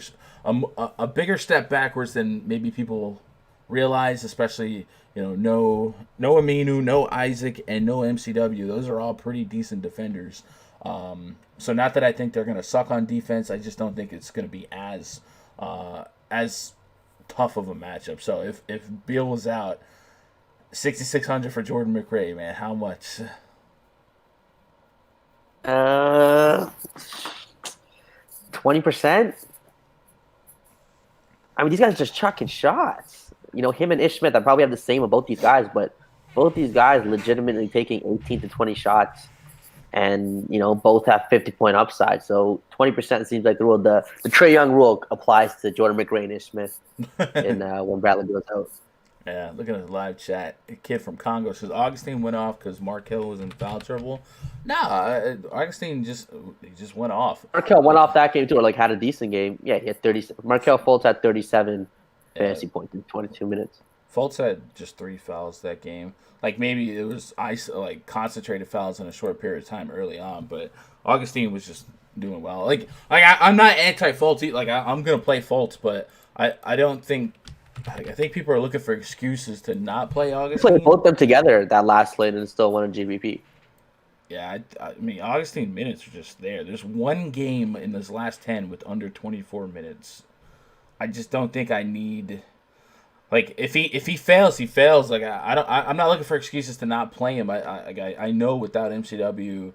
step backwards than maybe people realize, especially no Aminu, no Isaac, and no MCW. Those are all pretty decent defenders. So not that I think they're going to suck on defense. I just don't think it's going to be as tough of a matchup. So if Beal was out, 6,600 for Jordan McRae, man, how much? 20%. I mean, these guys are just chucking shots. Him and Ish Smith, I probably have the same with both these guys, but both these guys legitimately taking 18 to 20 shots and, both have 50-point upside. So 20% seems like the rule. The Trae Young rule applies to Jordan McRae and Ish Smith when Bradley goes out. Yeah, looking at the live chat. A kid from Congo says Augustine went off because Markel was in foul trouble. No, Augustine just went off. Markel went off that game too, or had a decent game. Yeah, he had 30. Markel Fultz had 37 fantasy points in 22 minutes. Fultz had just 3 fouls that game. Maybe it was concentrated fouls in a short period of time early on, but Augustine was just doing well. I'm not anti-Fultz. I'm gonna play Fultz, but I don't think. I think people are looking for excuses to not play Augustine. Played both them together that last slate and still won a GBP. Yeah, I mean Augustine minutes are just there. There's one game in this last 10 with under 24 minutes. I just don't think I need. If he fails, he fails. I'm not looking for excuses to not play him. I know without MCW,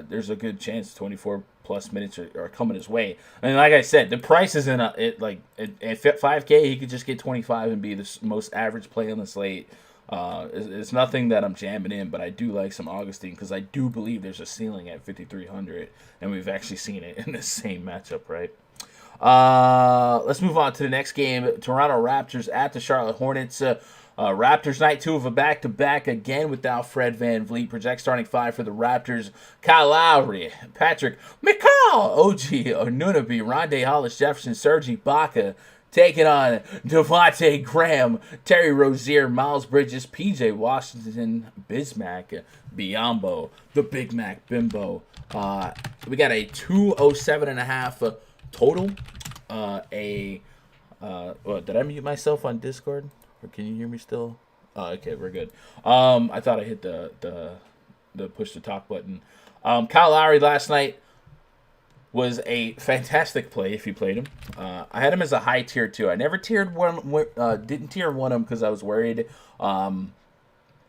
there's a good chance 24 plus minutes are coming his way. And like I said, the price is at 5K, he could just get 25 and be the most average play on the slate. It's nothing that I'm jamming in, but I do like some Augustine because I do believe there's a ceiling at 5,300, and we've actually seen it in the same matchup, right? Let's move on to the next game. Toronto Raptors at the Charlotte Hornets. Raptors night 2 of a back-to-back again without Fred VanVleet. Project starting 5 for the Raptors. Kyle Lowry, Patrick McCall, OG Anunoby, Rondé Hollis Jefferson, Serge Ibaka taking on Devontae Graham, Terry Rozier, Miles Bridges, PJ Washington, Bismack, Biyombo, the Big Mac Bimbo. We got a 207.5 total. Did I mute myself on Discord? Or can you hear me still? Oh, okay, we're good. I thought I hit the push to talk button. Kyle Lowry last night was a fantastic play if you played him. I had him as a high tier 2. I never didn't tier 1 him because I was worried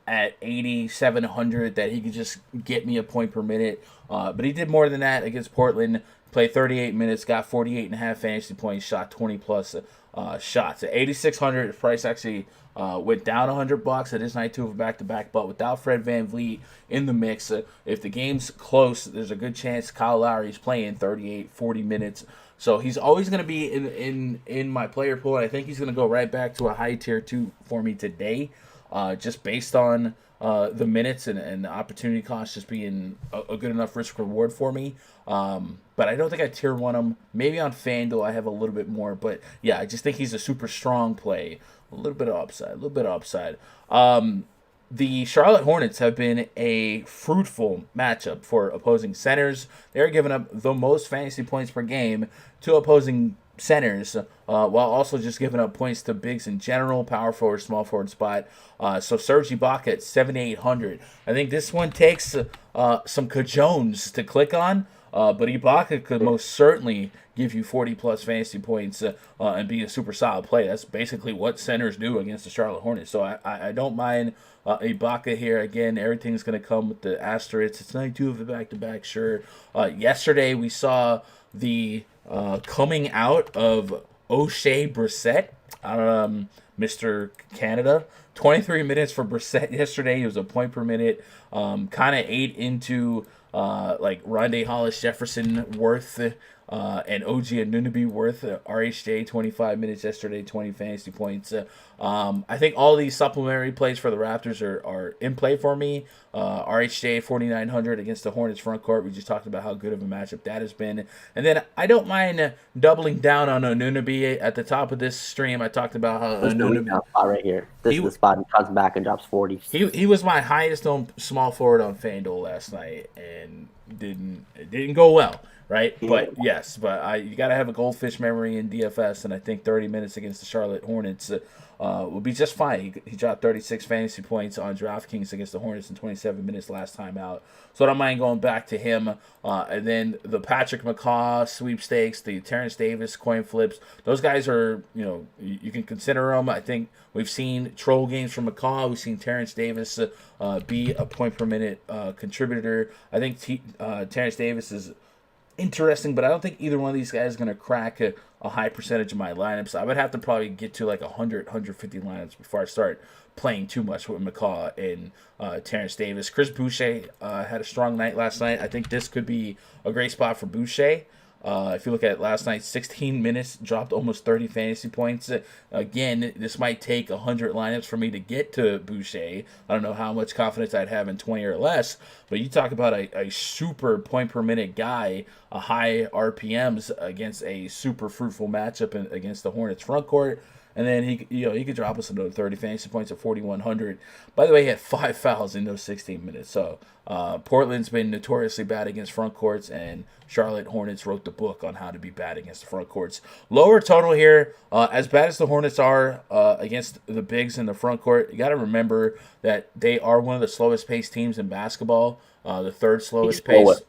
at 8,700 that he could just get me a point per minute. But he did more than that against Portland. Played 38 minutes, got 48.5 fantasy points, shot 20 plus shots. At 8,600, the price actually went down $100. It is night 2 of a back-to-back, but without Fred VanVleet in the mix, if the game's close, there's a good chance Kyle Lowry's playing 38, 40 minutes. So he's always going to be in my player pool, and I think he's going to go right back to a high tier 2 for me today, just based on the minutes and the opportunity cost just being a good enough risk reward for me. But I don't think I tier 1 him. Maybe on FanDuel I have a little bit more, but yeah, I just think he's a super strong play. A little bit of upside. The Charlotte Hornets have been a fruitful matchup for opposing centers. They're giving up the most fantasy points per game to opposing centers, while also just giving up points to bigs in general, power forward, small forward spot. So Serge Ibaka at 7,800. I think this one takes some cajones to click on, but Ibaka could most certainly give you 40-plus fantasy points and be a super solid play. That's basically what centers do against the Charlotte Hornets. So I don't mind Ibaka here. Again, everything's going to come with the asterisks. It's night 2 of the back-to-back, sure. Yesterday, we saw the coming out of O'Shea Brissett, Mr. Canada. 23 minutes for Brissett yesterday. He was a point per minute. Kind of ate into like Rondé Hollis Jefferson worth and OG Anunoby worth. RHJ 25 minutes yesterday, 20 fantasy points. I think all these supplementary plays for the Raptors are in play for me. RHJ 4,900 against the Hornets front court. We just talked about how good of a matchup that has been. And then I don't mind doubling down on Anunoby at the top of this stream. I talked about how Anunoby spot right here. This is the spot he comes back and drops 40. He was my highest on small forward on FanDuel last night, and it didn't go well. Right, but yes, you got to have a goldfish memory in DFS, and I think 30 minutes against the Charlotte Hornets will be just fine. He dropped 36 fantasy points on DraftKings against the Hornets in 27 minutes last time out, so I don't mind going back to him. And then the Patrick McCaw sweepstakes, the Terrence Davis coin flips, those guys are, you can consider them. I think we've seen troll games from McCaw. We've seen Terrence Davis be a point per minute contributor. I think Terrence Davis is interesting, but I don't think either one of these guys is going to crack a high percentage of my lineups. I would have to probably get to like 100, 150 lineups before I start playing too much with McCaw and Terrence Davis. Chris Boucher had a strong night last night. I think this could be a great spot for Boucher. If you look at last night, 16 minutes, dropped almost 30 fantasy points. Again, this might take 100 lineups for me to get to Boucher. I don't know how much confidence I'd have in 20 or less, but you talk about a super point per minute guy, a high RPMs against a super fruitful matchup against the Hornets front court. And then he could drop us another 30 fantasy points at 4,100. By the way, he had 5 fouls in those 16 minutes. So Portland's been notoriously bad against front courts, and Charlotte Hornets wrote the book on how to be bad against the front courts. Lower total here. As bad as the Hornets are against the bigs in the front court, you got to remember that they are one of the slowest paced teams in basketball. The third slowest pace.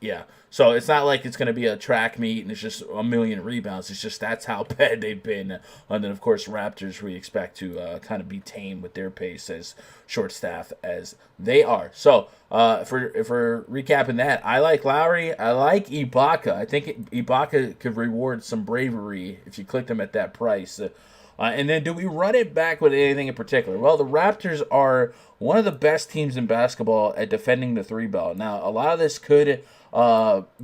Yeah. So it's not like it's going to be a track meet and it's just a million rebounds. It's just that's how bad they've been. And then, of course, Raptors we expect to kind of be tame with their pace as short staff as they are. So if we're recapping that, I like Lowry. I like Ibaka. I think Ibaka could reward some bravery if you clicked him at that price. And then do we run it back with anything in particular? Well, the Raptors are one of the best teams in basketball at defending the three ball. Now, a lot of this could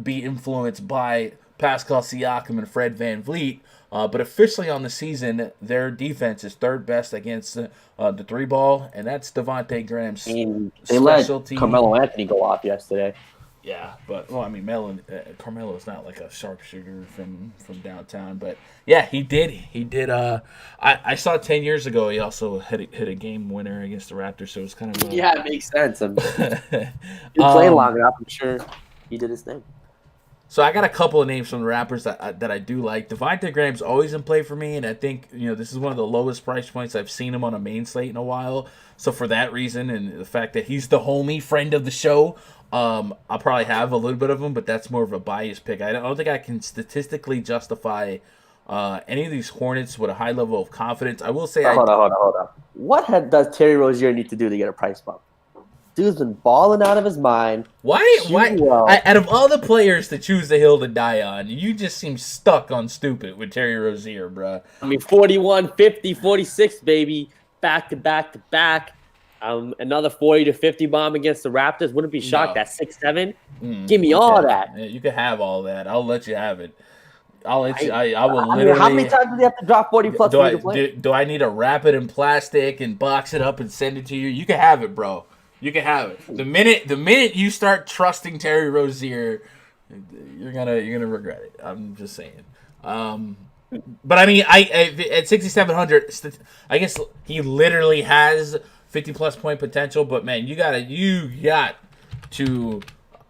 be influenced by Pascal Siakam and Fred VanVleet, but officially on the season, their defense is third best against the three ball, and that's Devontae Graham's they specialty. Let Carmelo Anthony go off yesterday. Yeah, but Carmelo is not like a sharpshooter from downtown, but yeah, he did. I saw 10 years ago he also hit a game winner against the Raptors, so it's kind of yeah, it makes sense. You play long enough, I'm sure he did his thing. So I got a couple of names from the Raptors that I do like. Devontae Graham's always in play for me, and I think this is one of the lowest price points I've seen him on a main slate in a while. So for that reason, and the fact that he's the homie friend of the show, I'll probably have a little bit of him, but that's more of a biased pick. I don't think I can statistically justify Any of these Hornets with a high level of confidence. I will say, Hold on. What does Terry Rozier need to do to get a price bump? Dude's been balling out of his mind. Why? Well. Out of all the players to choose the hill to die on, you just seem stuck on stupid with Terry Rozier, bruh. I mean, 41, 50, 46, baby. Back to back to back. Another 40 to 50 bomb against the Raptors. Wouldn't be shocked at 6-7. Give me all that. Yeah, you can have all that. I'll let you have it. I'll let you. I will literally. How many times do they have to drop 40 plus for you to play? Do I need to wrap it in plastic and box it up and send it to you? You can have it, bro. You can have it. The minute you start trusting Terry Rozier, you're gonna regret it. I'm just saying. But I mean, at 6,700, I guess he literally has 50+ point potential. But man, you got to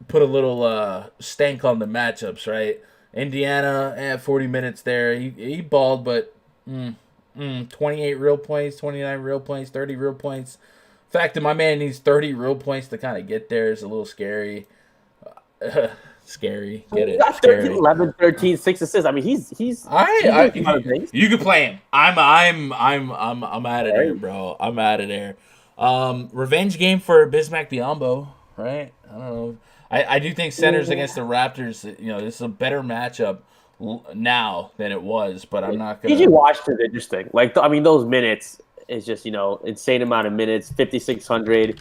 put a little stank on the matchups, right? Indiana at 40 minutes there, he balled, but 28 real points, 29 real points, 30 real points. The fact that my man needs 30 real points to kind of get there is a little scary. Scary. Get it? 13, 11, 13, 6 assists. I mean, he's all right. You can play him. I'm out of there, bro. I'm out of there. Revenge game for Bismack Biyombo, right? I don't know. I do think centers against the Raptors, this is a better matchup now than it was, but I'm not going to. PJ Washington's interesting. Those minutes is just, insane amount of minutes, 5,600.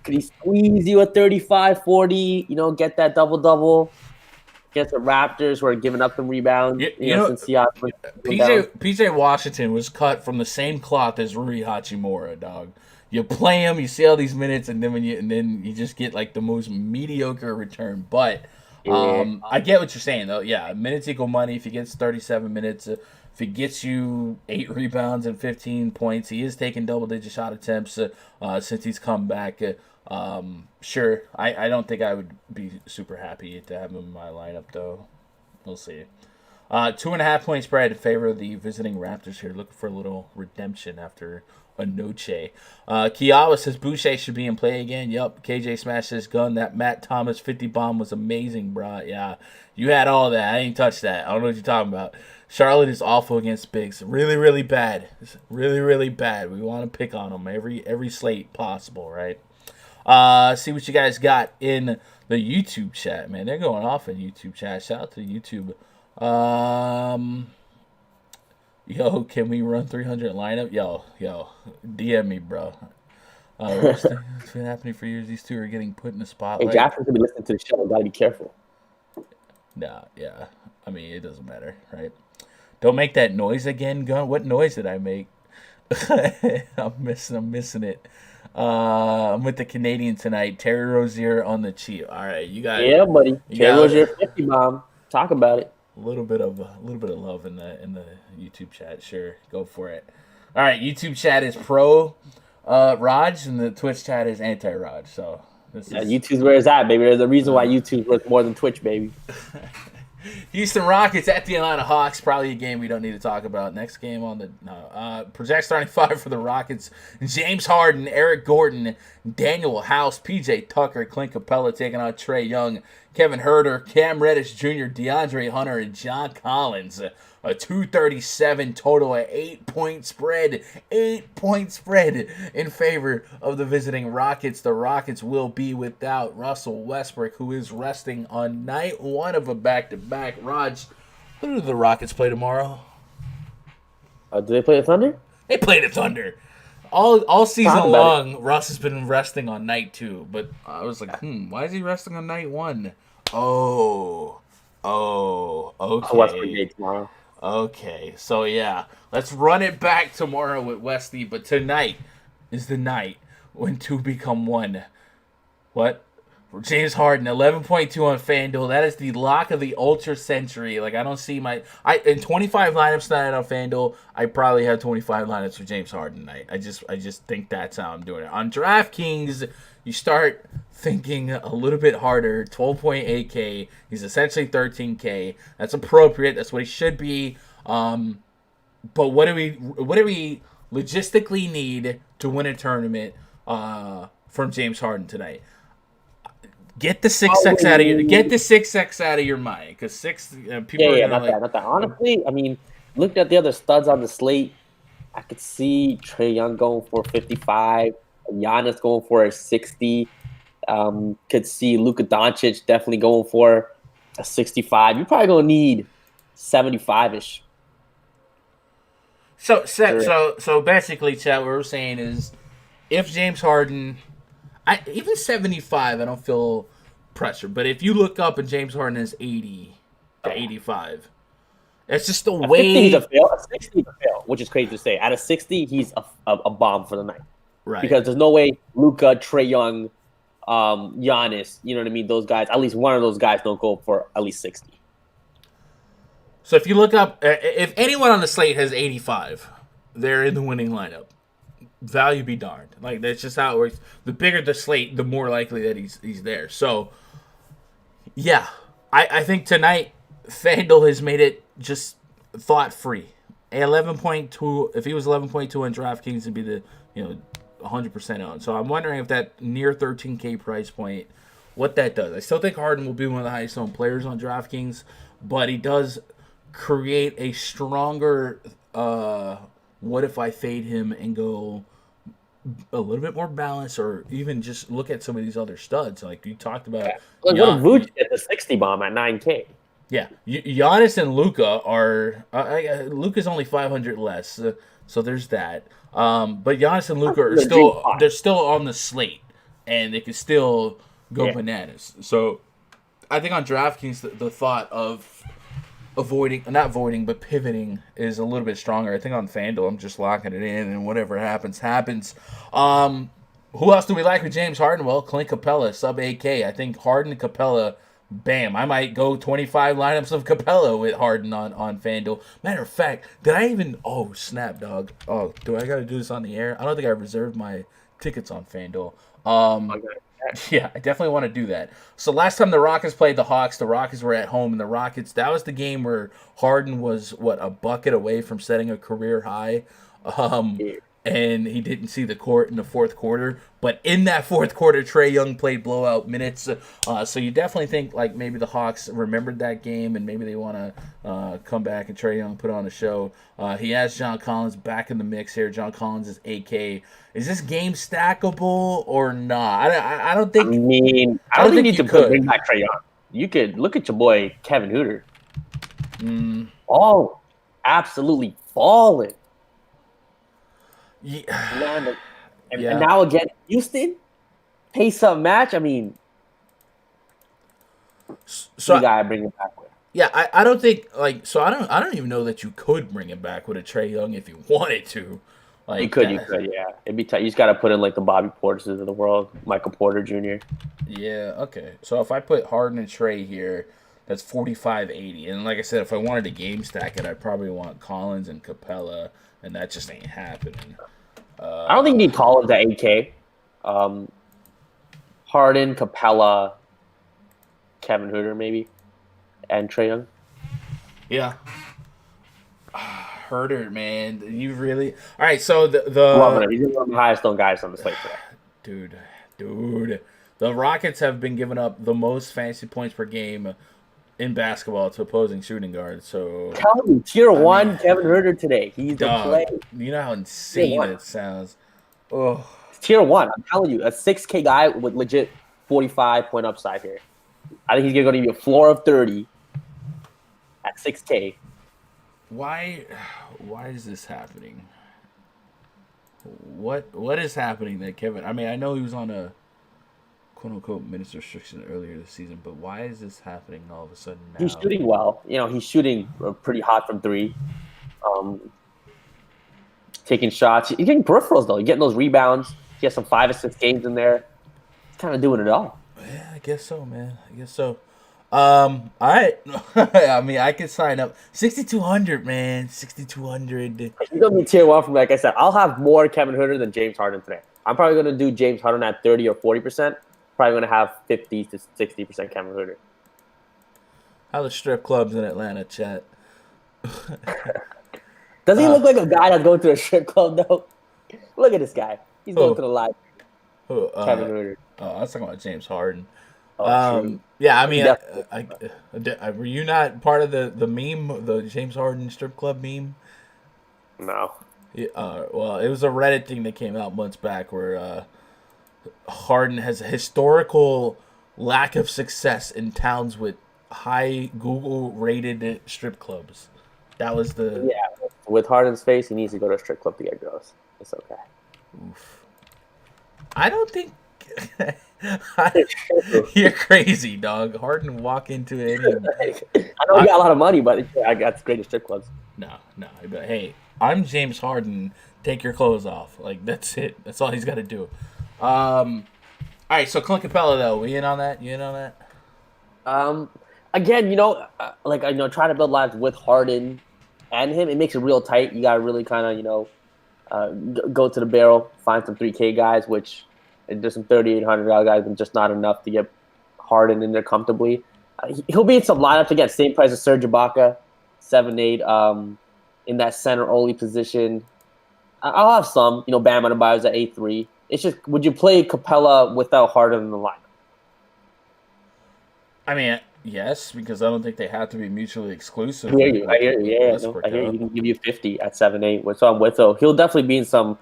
Could he squeeze you a 35, 40, get that double-double against the Raptors who are giving up some rebounds? Since PJ Washington was cut from the same cloth as Rui Hachimura, dog. You play him, you see all these minutes, and then you just get like the most mediocre return. But I get what you're saying, though. Yeah, minutes equal money. If he gets 37 minutes, if he gets you 8 rebounds and 15 points, he is taking double-digit shot attempts since he's come back. Sure, I don't think I would be super happy to have him in my lineup, though. We'll see. 2.5 point spread in favor of the visiting Raptors here, looking for a little redemption after a noche. Kiawa says Boucher should be in play again. Yup, KJ smashed his gun. That Matt Thomas 50 bomb was amazing, bro. Yeah, you had all that. I ain't touched that. I don't know what you're talking about. Charlotte is awful against bigs. Really, really bad. Really, really bad. We want to pick on them every slate possible, right? See what you guys got in the YouTube chat, man. They're going off in YouTube chat. Shout out to YouTube. Yo, can we run 300 lineup? Yo, DM me, bro. It's been happening for years. These two are getting put in the spotlight. Hey, Jasper's gonna be listening to the show. Gotta be careful. Nah, yeah. I mean, it doesn't matter, right? Don't make that noise again, Gun. What noise did I make? I'm missing it. I'm with the Canadian tonight. Terry Rozier on the cheap. All right, you got it. Yeah, buddy. Terry Rozier 50 bomb. Talk about it. A little bit of love in the YouTube chat. Sure, go for it. All right, YouTube chat is pro Raj, and the Twitch chat is anti Raj. So YouTube's where it's at, baby. There's a reason why YouTube's worth more than Twitch, baby. Houston Rockets at the Atlanta Hawks. Probably a game we don't need to talk about. Next game on the project starting 5 for the Rockets: James Harden, Eric Gordon, Daniel House, PJ Tucker, Clint Capella taking on Trae Young, Kevin Huerter, Cam Reddish Jr., DeAndre Hunter, and John Collins. A 237 total, an 8-point spread. 8-point spread in favor of the visiting Rockets. The Rockets will be without Russell Westbrook, who is resting on night 1 of a back-to-back. Raj, who do the Rockets play tomorrow? Do they play the Thunder? They play the Thunder. All season long, Russ has been resting on night 2. But I was like, why is he resting on night 1? Oh, okay. Westbrook game tomorrow. Okay, so yeah, let's run it back tomorrow with Westy, but tonight is the night when 2 become 1. What? James Harden, 11.2 on FanDuel. That is the lock of the Ultra Century. Like, I don't see in 25 lineups tonight on FanDuel, I probably have 25 lineups for James Harden tonight. I just think that's how I'm doing it. On DraftKings, you start thinking a little bit harder. 12.8K. He's essentially 13K. That's appropriate. That's what he should be. But what do we logistically need to win a tournament from James Harden tonight? Get the 6x out of your mind, because 6 people. Not that. Honestly, I mean, Looked at the other studs on the slate. I could see Trae Young going for 55, Giannis going for a 60. Could see Luka Doncic definitely going for a 65. You're probably gonna need 75 ish. So basically, Chad, what we're saying is, if James Harden, even 75, I don't feel pressure. But if you look up and James Harden is 80 to 85, it's just the At 50, he's way. a fail. At 60, he's a fail, which is crazy to say. At a 60, he's a bomb for the night. Right. Because there's no way Luka, Trae Young, Giannis, you know what I mean? Those guys, at least one of those guys don't go for at least 60. So if you look up, if anyone on the slate has 85, they're in the winning lineup. Value be darned. Like, that's just how it works. The bigger the slate, the more likely that he's there. So, yeah, I think tonight FanDuel has made it just thought free. 11.2. If he was 11.2 on DraftKings, it'd be the 100% owned. So I'm wondering if that near 13K price point, what that does. I still think Harden will be one of the highest owned players on DraftKings, but he does create a stronger what if I fade him and go a little bit more balanced, or even just look at some of these other studs like you talked about. Like, what if Vooch at the 60 bomb at 9K? Yeah, Giannis and Luka are Luka's only 500 less, so there's that. But Giannis and Luka are they're still on the slate, and they can still go bananas. So I think on DraftKings the thought of but pivoting is a little bit stronger. I think on FanDuel, I'm just locking it in, and whatever happens, happens. Who else do we like with James Harden? Well, Clint Capella, sub 8K. I think Harden, Capella, bam. I might go 25 lineups of Capella with Harden on FanDuel. Matter of fact, did I even... Oh, snap, dog. Oh, do I got to do this on the air? I don't think I reserved my tickets on FanDuel. Yeah, I definitely want to do that. So last time the Rockets played the Hawks were at home, and the Rockets, that was the game where Harden was, a bucket away from setting a career high. And he didn't see the court in the fourth quarter. But in that fourth quarter, Trae Young played blowout minutes. So you definitely think like maybe the Hawks remembered that game, and maybe they want to come back and Trae Young put on a show. He has John Collins back in the mix here. John Collins is 8K. Is this game stackable or not? I don't think. I don't think you could bring back Trae Young. You could look at your boy Kevin Huerter. Oh, absolutely balling. Yeah. And now again, Houston, pace-up match. I mean, so you gotta bring it back with. Yeah, I don't think I don't even know that you could bring him back with a Trae Young if you wanted to. Like, you could, yeah. It'd be tight. You just gotta put in like the Bobby Porters of the world, Michael Porter Jr. Yeah, okay. So if I put Harden and Trae here, that's 45.80. And like I said, if I wanted to game stack it, I'd probably want Collins and Capella, and that just ain't happening. I don't think you need Collins at 8K. Harden, Capella, Kevin Huerter maybe, and Trae Young. Yeah. Huerter, man, you really... All right, so the Loving him. He's one of the highest known guys on the slate today. Dude. The Rockets have been giving up the most fantasy points per game in basketball to opposing shooting guards. So tell me, tier 1 Kevin Huerter today. He's the play. You know how insane it sounds. Oh, tier 1. I'm telling you, a 6K guy with legit 45-point upside here. I think he's going to give you a floor of 30 at 6K. Why is this happening? What is happening that Kevin? I mean, I know he was on a quote-unquote minutes restriction earlier this season, but why is this happening all of a sudden now? He's shooting well. He's shooting pretty hot from 3. Taking shots. He's getting peripherals, though. He's getting those rebounds. He has some 5 or 6 games in there. He's kind of doing it all. Yeah, I guess so, man. I guess so. All right. I mean, I could sign up. 6,200, man. 6,200. He's going to be tier 1 from, like I said. I'll have more Kevin Huerter than James Harden today. I'm probably going to do James Harden at 30 or 40%. Probably going to have 50 to 60% Kevin Huerter. How the strip clubs in Atlanta, chat? Does he look like a guy that's going to a strip club, though? Look at this guy. He's going to the live. Kevin Huerter. Oh, I was talking about James Harden. Oh, true. Yeah, I mean, Definitely. were you not part of the meme, the James Harden strip club meme? No. Yeah, well, it was a Reddit thing that came out months back where Harden has a historical lack of success in towns with high Google rated strip clubs. That was the. Yeah. With Harden's face, he needs to go to a strip club to get girls. It's okay. Oof. I don't think. It's true. You're crazy, dog. Harden walk into any. I know he got a lot of money, but I got great at strip clubs. No, no. But hey, I'm James Harden. Take your clothes off. Like that's it. That's all he's got to do. All right. So Clint Capella, though, we in on that? You in on that? Um, Again, like I know, trying to build lives with Harden and him, it makes it real tight. You got to really kind of, go to the barrel, find some 3K guys, which there's some $3,800 guys, and just not enough to get Harden in there comfortably. He'll be in some lineups again, same price as Serge Ibaka, 7-8, in that center only position. I'll have some, Bam Adebayo's at 8-3. It's just, would you play Capella without Harden in the lineup? I mean, yes, because I don't think they have to be mutually exclusive. I hear you. Yeah, Westbrook, I hear you. He can give you 50 at 7-8. So I'm with. So he'll definitely be in some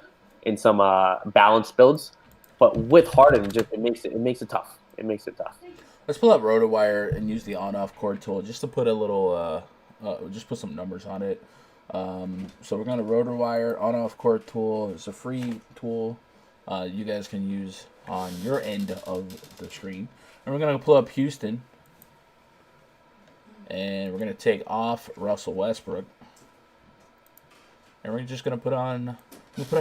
balanced builds, but with Harden, it makes it tough. It makes it tough. Let's pull up RotoWire and use the on-off chord tool just to put a little, just put some numbers on it. So we're going to RotoWire on-off chord tool. It's a free tool you guys can use on your end of the screen. And we're going to pull up Houston. And we're going to take off Russell Westbrook. And we're just going to put a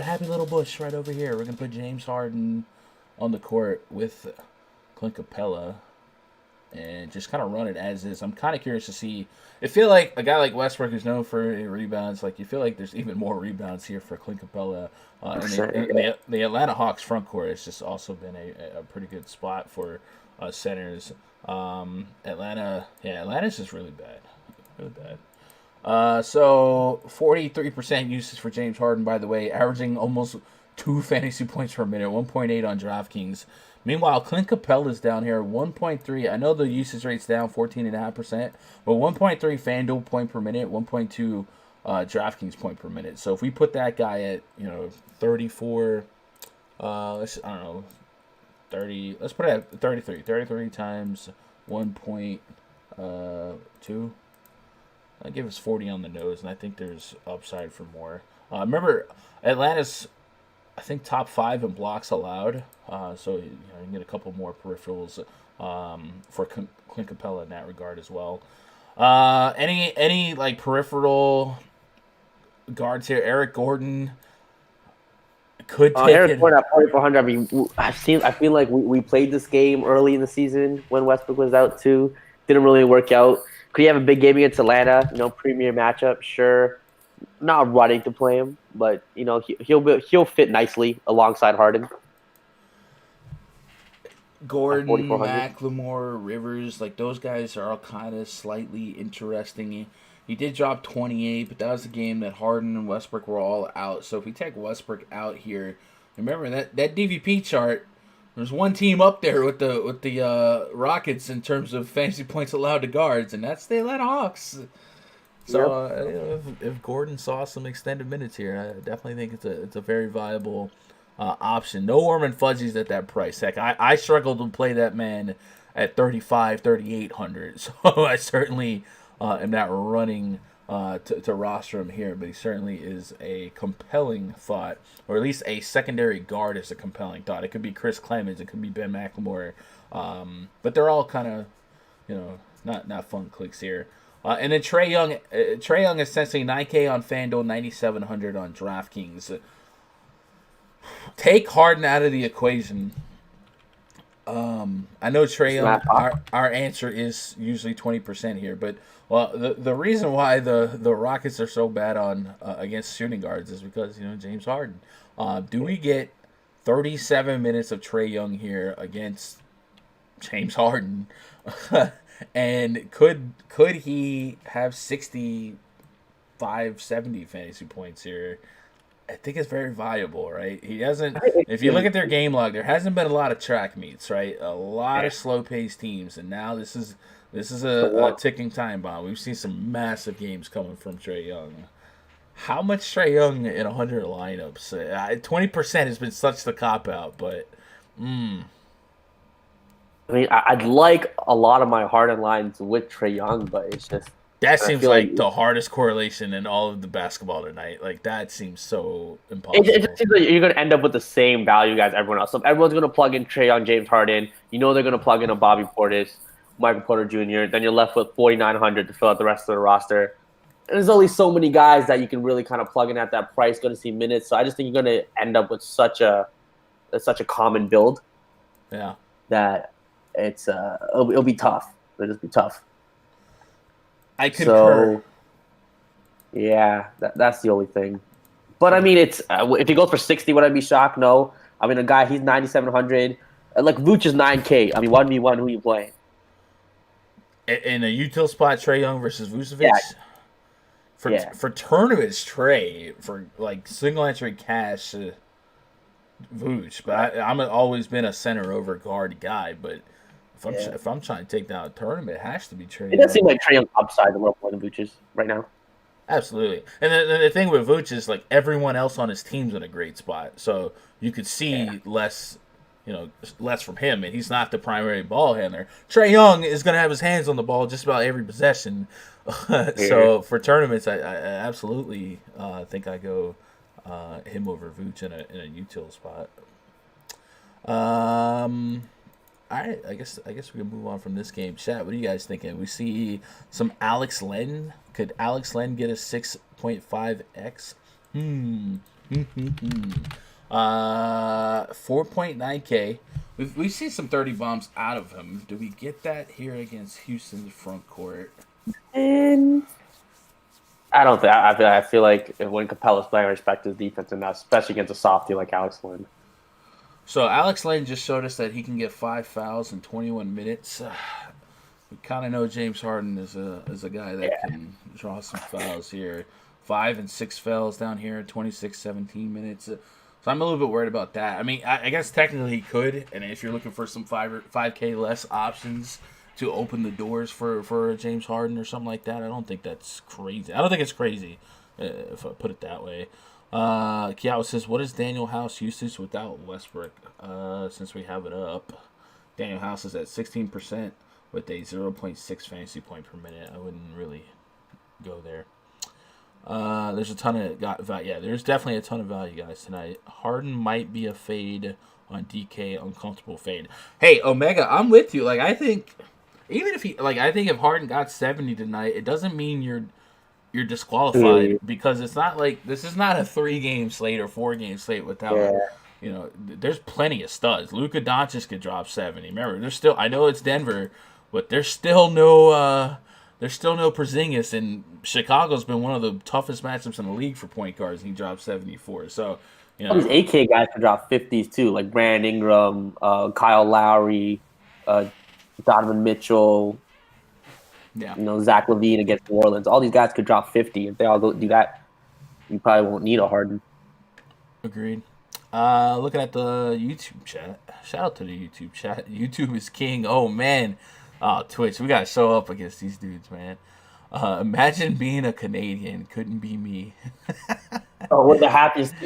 happy little bush right over here. We're going to put James Harden on the court with Clint Capella. And just kind of run it as is. I'm kind of curious to see. I feel like a guy like Westbrook who's known for rebounds, like you feel like there's even more rebounds here for Clint Capella. And the Atlanta Hawks front court has just also been a pretty good spot for centers. Atlanta's just really bad. Really bad. So 43% usage for James Harden, by the way, averaging almost 2 fantasy points per minute, 1.8 on DraftKings. Meanwhile, Clint Capella's down here, 1.3. I know the usage rate's down 14.5%, but 1.3 FanDuel point per minute, 1.2 DraftKings point per minute. So if we put that guy at 34, let's put it at 33. 33 times 1.2. That gives us 40 on the nose, and I think there's upside for more. Remember, Atlanta's, I think, top 5 in blocks allowed. So you can get a couple more peripherals for Clint Capella in that regard as well. Any like peripheral guards here? Eric Gordon could take Eric it. Gordon at 4,400. I mean, I feel like we played this game early in the season when Westbrook was out too. Didn't really work out. Could he have a big game against Atlanta? Premier matchup, sure. Not running to play him, but he'll fit nicely alongside Harden. Gordon, McLemore, Rivers, like those guys are all kind of slightly interesting. He did drop 28, but that was a game that Harden and Westbrook were all out. So if we take Westbrook out here, remember that DVP chart. There's one team up there with the Rockets in terms of fantasy points allowed to guards, and that's the Atlanta Hawks. So if Gordon saw some extended minutes here, I definitely think it's a very viable option. No warm and fuzzies at that price. Heck, I struggled to play that man at 3,800. So I certainly am not running to roster him here, but he certainly is a compelling thought, or at least a secondary guard is a compelling thought. It could be Chris Clemens, it could be Ben McLemore, but they're all kind of not fun clicks here. And then Trae Young essentially 9K on FanDuel, 9,700 on DraftKings. Take Harden out of the equation. I know Trae Young, our answer is usually 20% here, but the reason why the Rockets are so bad on against shooting guards is because James Harden. Do we get 37 minutes of Trae Young here against James Harden? And could he have 65, 70 fantasy points here I think it's very viable, right? He doesn't. If you look at their game log, there hasn't been a lot of track meets, right? A lot of slow-paced teams, and now this is a ticking time bomb. We've seen some massive games coming from Trae Young. How much Trae Young in 100 lineups? 20% has been such the cop out, but. I mean, I'd like a lot of my Harden lines with Trae Young, but it's just That seems like the hardest correlation in all of the basketball tonight. Like, that seems so impossible. It just seems like you're going to end up with the same value guys everyone else. So if everyone's going to plug in Trae Young, James Harden, they're going to plug in a Bobby Portis, Michael Porter Jr., then you're left with 4,900 to fill out the rest of the roster. And there's only so many guys that you can really kind of plug in at that price, going to see minutes. So I just think you're going to end up with such a common build. Yeah. That it'll be tough. It'll just be tough. I concur. So, yeah, that's the only thing. But I mean, it's if he goes for 60, would I be shocked? No. I mean, a guy he's 9,700. Like Vooch is 9K. I mean, 1v1, who you playing? In a util spot, Trae Young versus Vucevic. Yeah. For tournaments, Trae. For like single entry cash, Vooch. But I'm always been a center over guard guy. But if I'm trying to take down a tournament, it has to be Trae Young. It does seem like Trae Young upside a little more than Vooch is right now. Absolutely. And the thing with Vooch is like everyone else on his team's in a great spot. So you could see less from him, and he's not the primary ball handler. Trae Young is going to have his hands on the ball just about every possession. So for tournaments, I absolutely think I go him over Vooch in a util spot. All right, I guess we can move on from this game. Chat, what are you guys thinking? We see some Alex Len. Could Alex Len get a 6.5x? 4.9K. We've seen some 30 bombs out of him. Do we get that here against Houston's front court? And I don't think. I feel like when Capella's playing, I respect his defense enough, especially against a softie like Alex Len. So Alex Len just showed us that he can get 5 fouls in 21 minutes. We kind of know James Harden is a guy that can draw some fouls here. 5 and 6 fouls down here in 26, 17 minutes. So I'm a little bit worried about that. I mean, I guess technically he could, and if you're looking for some 5K less options to open the doors for James Harden or something like that, I don't think that's crazy. I don't think it's crazy, if I put it that way. Kiao says, what is Daniel House usage without Westbrook? Since we have it up, Daniel House is at 16% with a 0.6 fantasy point per minute. I wouldn't really go there. There's a ton of there's definitely a ton of value guys tonight. Harden might be a fade on DK, uncomfortable fade. Hey, Omega, I'm with you. Like, I think even if if Harden got 70 tonight, it doesn't mean you're disqualified because it's not like this is not a 3-game slate or 4-game slate without there's plenty of studs. Luka Doncic could drop 70. Remember, there's still, I know it's Denver, but there's still no Porzingis, and Chicago's been one of the toughest matchups in the league for point guards, and he dropped 74. So all these AK guys can drop 50s too, like Brandon Ingram, Kyle Lowry, Donovan Mitchell. Yeah. Zach LaVine against New Orleans. All these guys could drop 50. If they all go do that, you probably won't need a Harden. Agreed. Looking at the YouTube chat. Shout out to the YouTube chat. YouTube is king. Oh, man. Twitch. We got to show up against these dudes, man. Imagine being a Canadian. Couldn't be me. We're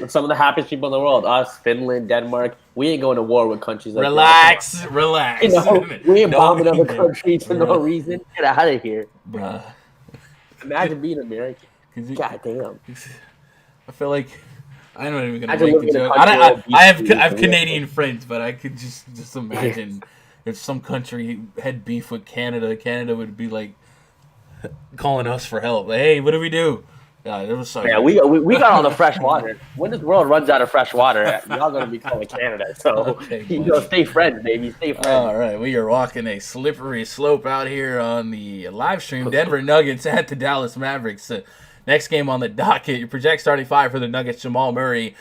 some of the happiest people in the world. Us, Finland, Denmark. We ain't going to war with countries like relax. We ain't bombing other countries for no reason. Get out of here. Bruh. Imagine being American. God damn. I feel like I'm not even going to make the joke. I have Canadian friends, but I could just imagine if some country had beef with Canada, Canada would be like calling us for help. Like, hey, what do we do? We got all the fresh water. When this world runs out of fresh water, y'all gonna be calling Canada. So stay friends, baby. Stay friends. All right, we are walking a slippery slope out here on the live stream. Denver Nuggets at the Dallas Mavericks. Next game on the docket. Your project starting 5 for the Nuggets: Jamal Murray,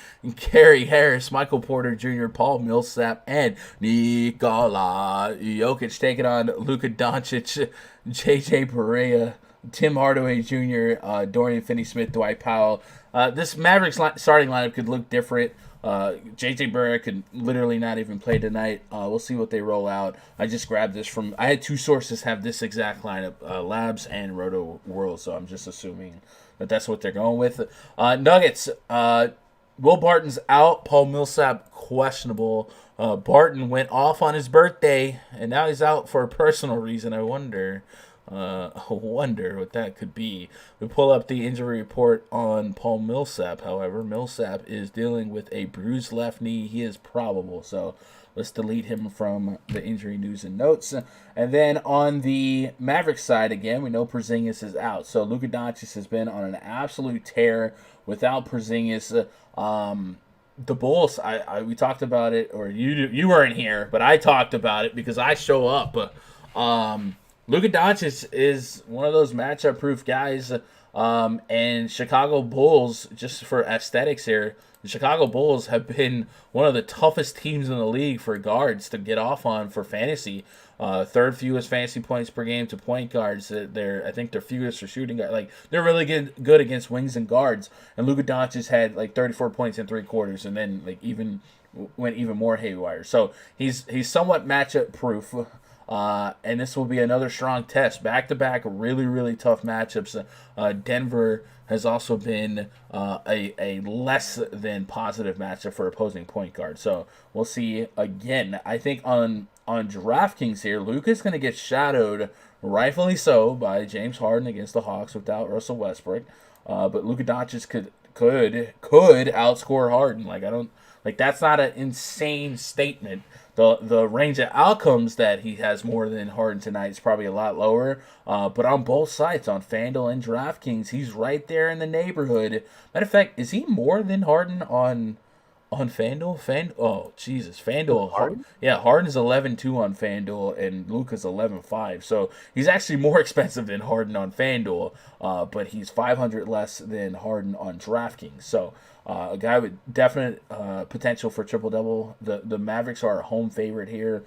Gary Harris, Michael Porter Jr., Paul Millsap, and Nikola Jokic taking on Luka Doncic, JJ Barea. Tim Hardaway Jr., Dorian Finney-Smith, Dwight Powell. This Mavericks starting lineup could look different. JJ Barea could literally not even play tonight. We'll see what they roll out. I just grabbed this from. I had two sources have this exact lineup, Labs and Roto World, so I'm just assuming that that's what they're going with. Nuggets. Will Barton's out. Paul Millsap questionable. Barton went off on his birthday, and now he's out for a personal reason. I wonder what that could be. We pull up the injury report on Paul Millsap. However, Millsap is dealing with a bruised left knee. He is probable, so let's delete him from the injury news and notes. And then on the Mavericks side, again, we know Porzingis is out. So Luka Doncic has been on an absolute tear without Porzingis. The Bulls, we talked about it, or you weren't here, but I talked about it because I show up. Luka Doncic is one of those matchup-proof guys, and Chicago Bulls, just for aesthetics here, the Chicago Bulls have been one of the toughest teams in the league for guards to get off on for fantasy. Third fewest fantasy points per game to point guards. I think they're fewest for shooting guards. Like, they're really good against wings and guards. And Luka Doncic had like 34 points in 3 quarters, and then like went even more haywire. So he's somewhat matchup proof. And this will be another strong test. Back-to-back, really, really tough matchups. Denver has also been a less than positive matchup for opposing point guard. So we'll see again. I think on DraftKings here, Luka's going to get shadowed, rightfully so, by James Harden against the Hawks without Russell Westbrook. But Luka Doncic could outscore Harden. That's not an insane statement. The range of outcomes that he has more than Harden tonight is probably a lot lower. But on both sides, on FanDuel and DraftKings, he's right there in the neighborhood. Matter of fact, is he more than Harden on FanDuel? FanDuel. Harden? Yeah, Harden's 11-2 on FanDuel, and Luka's 11-5. So he's actually more expensive than Harden on FanDuel, but he's 500 less than Harden on DraftKings. So a guy with definite potential for triple-double. The Mavericks are a home favorite here.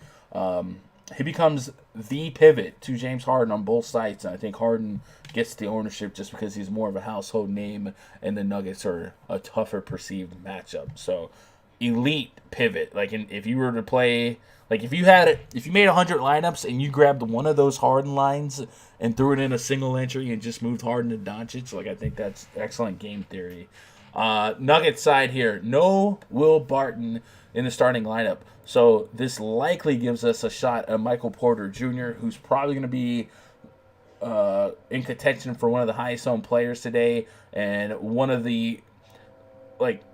He becomes the pivot to James Harden on both sides, and I think Harden gets the ownership just because he's more of a household name, and the Nuggets are a tougher perceived matchup. So, elite pivot. If you were to play, if you made 100 lineups and you grabbed one of those Harden lines and threw it in a single entry and just moved Harden to Doncic, I think that's excellent game theory. Nuggets side here, no Will Barton in the starting lineup. So this likely gives us a shot at Michael Porter Jr., who's probably going to be in contention for one of the highest owned players today, and one of the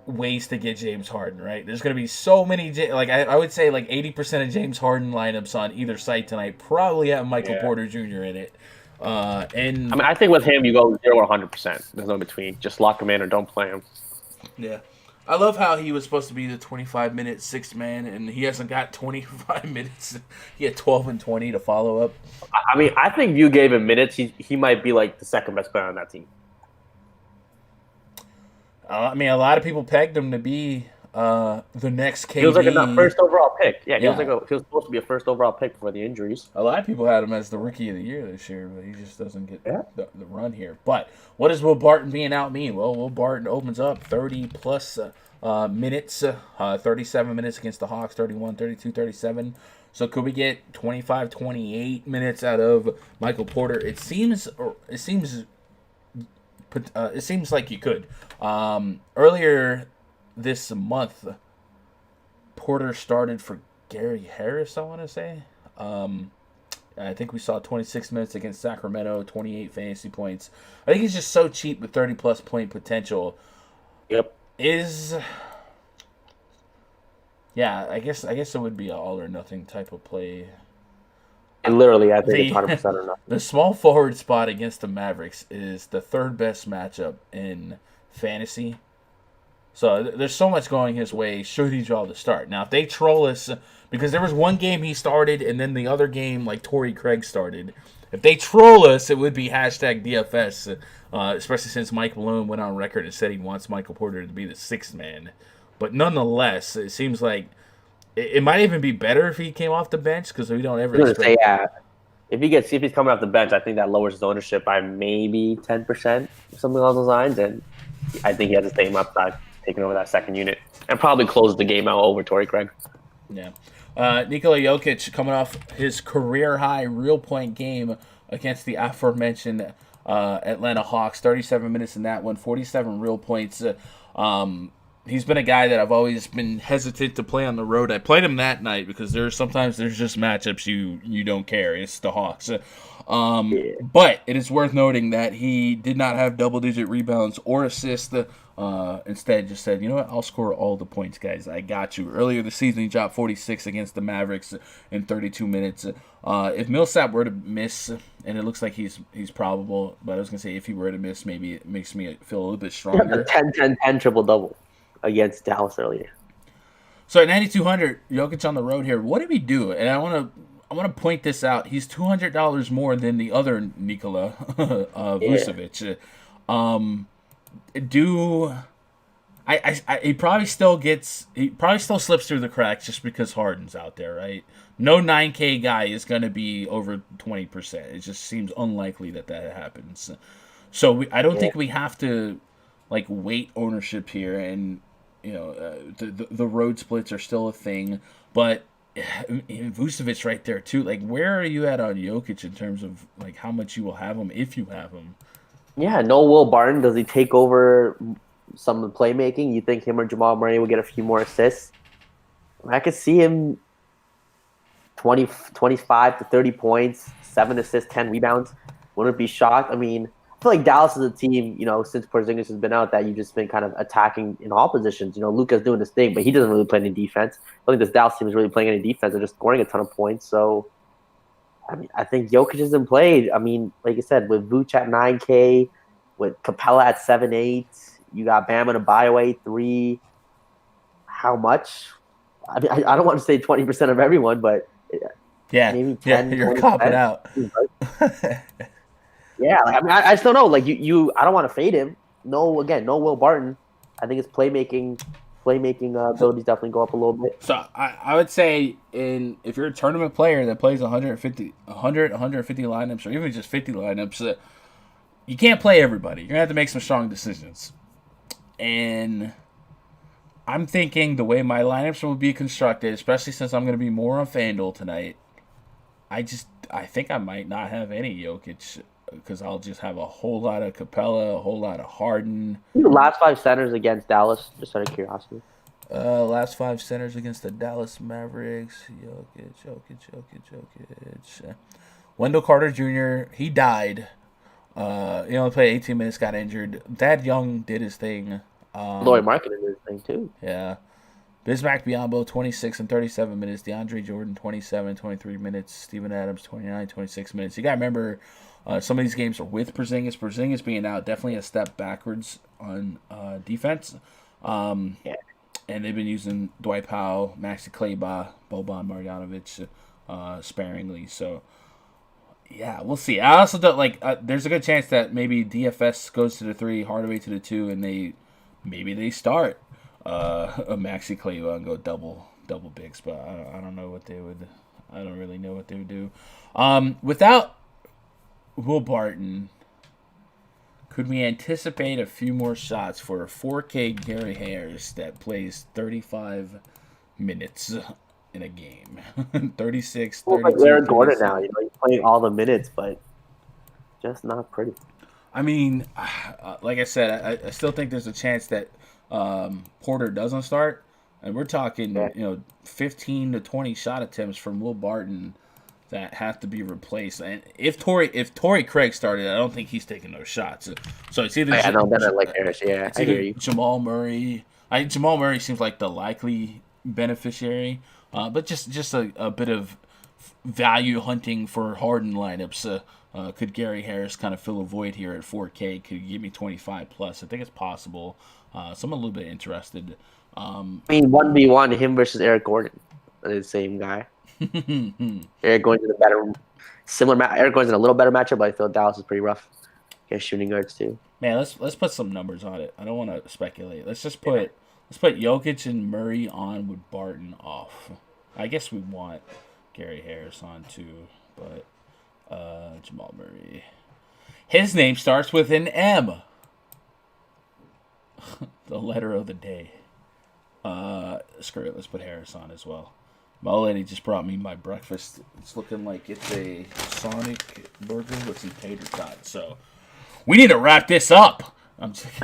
ways to get James Harden, right? There's going to be so many, I would say 80% of James Harden lineups on either site tonight probably have Michael Porter Jr. in it. I think with him you go 0 to 100%. There's no between. Just lock him in or don't play him. Yeah. I love how he was supposed to be the 25-minute sixth man, and he hasn't got 25 minutes. He had 12 and 20 to follow up. I think you gave him minutes. He might be the second best player on that team. A lot of people pegged him to be the next KD. He was a first overall pick. Yeah, he was supposed to be a first overall pick before the injuries. A lot of people had him as the rookie of the year this year, but he just doesn't get the run here. But what does Will Barton being out mean? Well, Will Barton opens up 30-plus minutes, 37 minutes against the Hawks, 31, 32, 37. So could we get 25, 28 minutes out of Michael Porter? It seems like you could. Earlier this month, Porter started for Gary Harris, I want to say. I think we saw 26 minutes against Sacramento, 28 fantasy points. I think he's just so cheap with 30-plus point potential. Yep. I guess it would be an all-or-nothing type of play. And literally, I think it's 100% or nothing. The small forward spot against the Mavericks is the third best matchup in fantasy. So there's so much going his way should he draw the start. Now, if they troll us, because there was one game he started and then the other game, Torrey Craig started. If they troll us, it would be hashtag DFS, especially since Mike Malone went on record and said he wants Michael Porter to be the sixth man. But nonetheless, it seems like it might even be better if he came off the bench because we don't ever expect. if he's coming off the bench, I think that lowers his ownership by maybe 10%, something along those lines. And I think he has the same upside taking over that second unit and probably close the game out over Torrey Craig. Yeah. Nikola Jokic coming off his career high real point game against the aforementioned Atlanta Hawks. 37 minutes in that one, 47 real points. He's been a guy that I've always been hesitant to play on the road. I played him that night because sometimes there's just matchups you don't care. It's the Hawks. But it is worth noting that he did not have double-digit rebounds or assists. Instead, just said, you know what, I'll score all the points, guys. I got you. Earlier this season, he dropped 46 against the Mavericks in 32 minutes. If Millsap were to miss, and it looks like he's probable, but I was going to say if he were to miss, maybe it makes me feel a little bit stronger. 10-10-10 triple-double against Dallas earlier. So at 9,200, Jokic on the road here. What did he do? And I want to point this out. He's $200 more than the other Nikola Vucevic. He probably still slips through the cracks just because Harden's out there, right? No 9K guy is going to be over 20%. It just seems unlikely that happens. So I don't think we have to weight ownership here, and the road splits are still a thing, but Vucevic right there too. Where are you at on Jokic in terms of how much you will have him if you have him? Yeah, no Will Barton. Does he take over some of the playmaking? You think him or Jamal Murray will get a few more assists? I could see him 25 to 30 points, 7 assists, 10 rebounds. Wouldn't be shocked. I mean, I feel like Dallas is a team, since Porzingis has been out, that you've just been kind of attacking in all positions. Luka's doing this thing, but he doesn't really play any defense. I don't think this Dallas team is really playing any defense. They're just scoring a ton of points. So, I mean, I think Jokic isn't played. I mean, like I said, with Vooch at 9K, with Capella at 7-8, you got Bam and Adebayo 8-3. How much? I mean, I don't want to say 20% of everyone, but maybe 10. Yeah, you're copping out. Yeah, I mean, I just don't know. I don't want to fade him. No Will Barton. I think his playmaking abilities definitely go up a little bit. So I would say if you're a tournament player that plays 150 lineups or even just 50 lineups, you can't play everybody. You're going to have to make some strong decisions. And I'm thinking the way my lineups will be constructed, especially since I'm going to be more on FanDuel tonight, I think I might not have any Jokic because I'll just have a whole lot of Capella, a whole lot of Harden. The last 5 centers against Dallas, just out of curiosity. Last 5 centers against the Dallas Mavericks. Jokic. Wendell Carter Jr., he died. He only played 18 minutes, got injured. Thad Young did his thing. Laurie Marketing did his thing, too. Yeah. Bismack Biyombo, 26 and 37 minutes. DeAndre Jordan, 27, 23 minutes. Steven Adams, 29, 26 minutes. You got to remember, some of these games are with Porzingis. Porzingis being out, definitely a step backwards on defense. And they've been using Dwight Powell, Maxi Kleber, Boban Marjanovic sparingly. So, yeah, we'll see. I also don't there's a good chance that maybe DFS goes to the 3, Hardaway to the 2, and maybe they start a Maxi Kleber and go double bigs, but I don't know what they would. I don't really know what they would do. Without Will Barton, could we anticipate a few more shots for a 4K Gary Harris that plays 35 minutes in a game? 36, 32, like Aaron Gordon now. He's playing all the minutes, but just not pretty. I mean, like I said, I still think there's a chance that Porter doesn't start, and we're talking 15 to 20 shot attempts from Will Barton that have to be replaced. And if Torrey Craig started, I don't think he's taking those shots. So it's either I like Harris. Yeah, I hear you. Jamal Murray. Jamal Murray seems like the likely beneficiary, but just a bit of value hunting for Harden lineups. Could Gary Harris kind of fill a void here at 4K? Could he give me 25 plus? I think it's possible. So I'm a little bit interested. I mean, 1v1, him versus Eric Gordon. They're the same guy. Eric Gordon's in a better, Eric Gordon's in a little better matchup, but I feel Dallas is pretty rough. Against shooting guards too. Man, let's put some numbers on it. I don't want to speculate. Let's put Jokic and Murray on with Barton off. I guess we want Gary Harris on too, but Jamal Murray. His name starts with an M. The letter of the day. Screw it. Let's put Harris on as well. My old lady just brought me my breakfast. It's looking like it's a Sonic burger with some tater tots. So we need to wrap this up. I'm just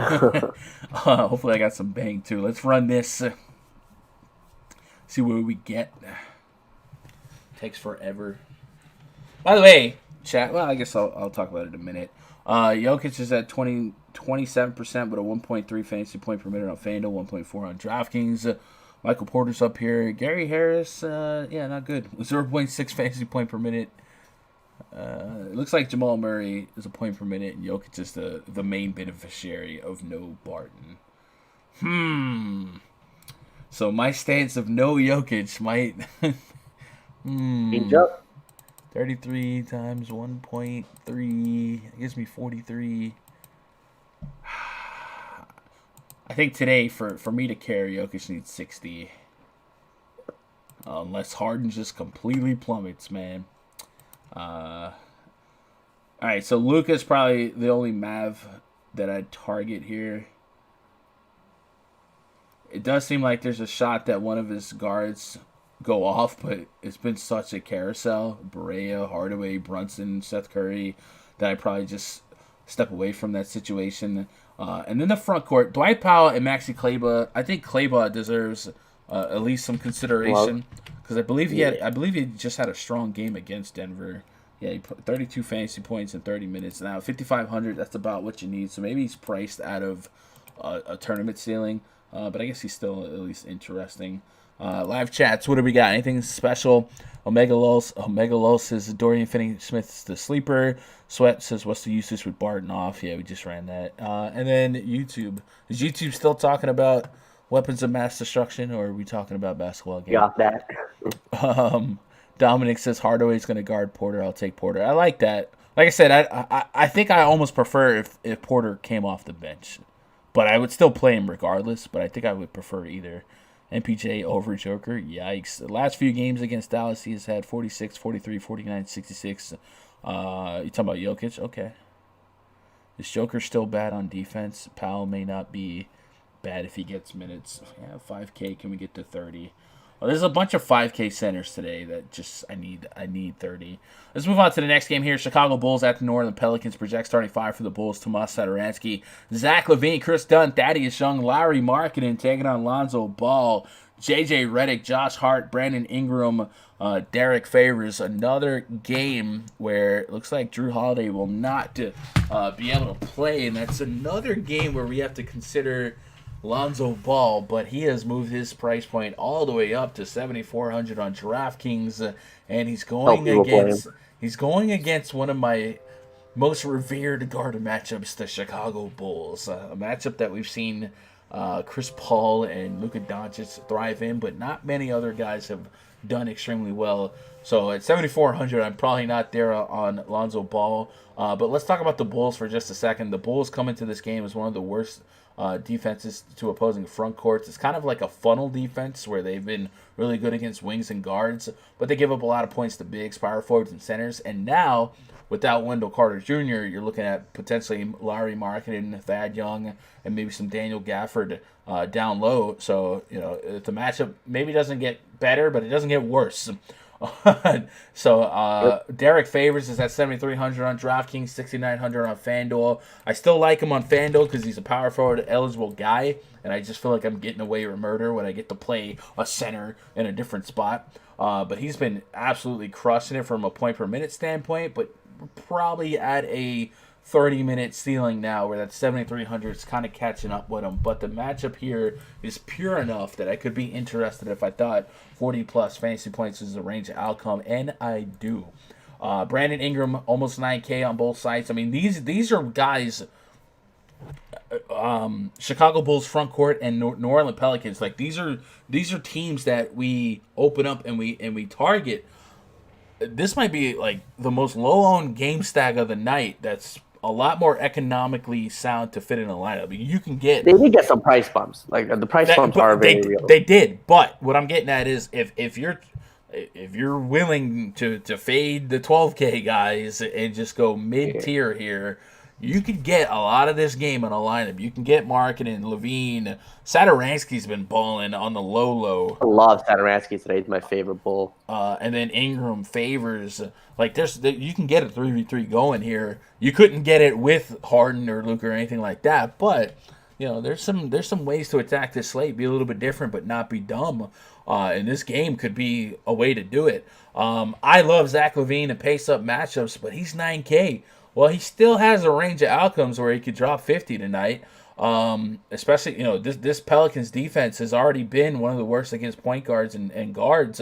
hopefully I got some bang too. Let's run this. See what we get. Takes forever. By the way, chat. Well, I guess I'll talk about it in a minute. Jokic is at 27% with a 1.3 fantasy point per minute on FanDuel, 1.4 on DraftKings. Michael Porter's up here. Gary Harris, not good. 0.6 fantasy point per minute. It looks like Jamal Murray is a point per minute, and Jokic is the main beneficiary of no Barton. So my stance of no Jokic might... 33 times 1.3 gives me 43. I think today, for me to carry, Jokic needs 60. Unless Harden just completely plummets, man. Alright, so Luka's probably the only Mav that I'd target here. It does seem like there's a shot that one of his guards go off, but it's been such a carousel. Barea, Hardaway, Brunson, Seth Curry, that I probably just step away from that situation. And then the front court, Dwight Powell and Maxi Kleber. I think Kleber deserves at least some consideration because I believe he just had a strong game against Denver. Yeah, he put 32 fantasy points in 30 minutes. Now 5,500, that's about what you need. So maybe he's priced out of a tournament ceiling, but I guess he's still at least interesting. Live chats, what do we got? Anything special? Omega Lol says Dorian Finney-Smith's the sleeper. Sweat says, what's the usage with Barton off? Yeah, we just ran that. And then YouTube. Is YouTube still talking about weapons of mass destruction, or are we talking about basketball games? Got that. Dominic says Hardaway's going to guard Porter. I'll take Porter. I like that. Like I said, I think I almost prefer if Porter came off the bench. But I would still play him regardless, but I think I would prefer either. MPJ over Joker. Yikes. The last few games against Dallas, he has had 46, 43, 49, 66. You talking about Jokic? Okay. Is Joker still bad on defense? Powell may not be bad if he gets minutes. Yeah, 5K. Can we get to 30? Well, there's a bunch of 5K centers today that just I need 30. Let's move on to the next game here. Chicago Bulls at the New Orleans Pelicans. Project starting five for the Bulls. Tomas Satoransky, Zach LaVine, Chris Dunn, Thaddeus Young, Larry Markkinen taking on Lonzo Ball, JJ Redick, Josh Hart, Brandon Ingram, Derek Favors. Another game where it looks like Drew Holiday will not be able to play, and that's another game where we have to consider Lonzo Ball, but he has moved his price point all the way up to 7,400 on DraftKings, and he's going against one of my most revered guard matchups, the Chicago Bulls, a matchup that we've seen Chris Paul and Luka Doncic thrive in, but not many other guys have done extremely well. So at 7,400, I'm probably not there on Lonzo Ball. But let's talk about the Bulls for just a second. The Bulls come into this game as one of the worst defenses to opposing front courts. It's kind of like a funnel defense where they've been really good against wings and guards, but they give up a lot of points to bigs, power forwards, and centers. And now, without Wendell Carter Jr., you're looking at potentially Larry Markkinen, Thad Young, and maybe some Daniel Gafford down low. So, the matchup maybe doesn't get better, but it doesn't get worse. So Derek Favors is at 7,300 on DraftKings, 6,900 on FanDuel. I still like him on FanDuel because he's a power forward eligible guy, and I just feel like I'm getting away with murder when I get to play a center in a different spot. But he's been absolutely crushing it from a point per minute standpoint, but probably at a 30-minute ceiling now where that 7,300 is kind of catching up with him. But the matchup here is pure enough that I could be interested if I thought 40-plus fantasy points is the range of outcome, and I do. Brandon Ingram, almost 9K on both sides. I mean, these are guys, Chicago Bulls front court and New Orleans Pelicans. Like these are teams that we open up and we target. This might be like the most low-owned game stack of the night. That's a lot more economically sound to fit in a lineup. You can get they did get some price bumps. Like the price bumps are very real. They did, but what I'm getting at is if if you're willing to fade the 12K guys and just go mid-tier here, you could get a lot of this game on a lineup. You can get Markkanen, Levine. Satoransky's been balling on the low. I love Satoransky today. He's my favorite bull. And then Ingram, Favors. Like, you can get a 3v3 going here. You couldn't get it with Harden or Luka or anything like that, but there's some ways to attack this slate, be a little bit different, but not be dumb. And this game could be a way to do it. I love Zach LaVine and pace-up matchups, but he's 9K. Well, he still has a range of outcomes where he could drop 50 tonight. Especially, this Pelicans defense has already been one of the worst against point guards and guards.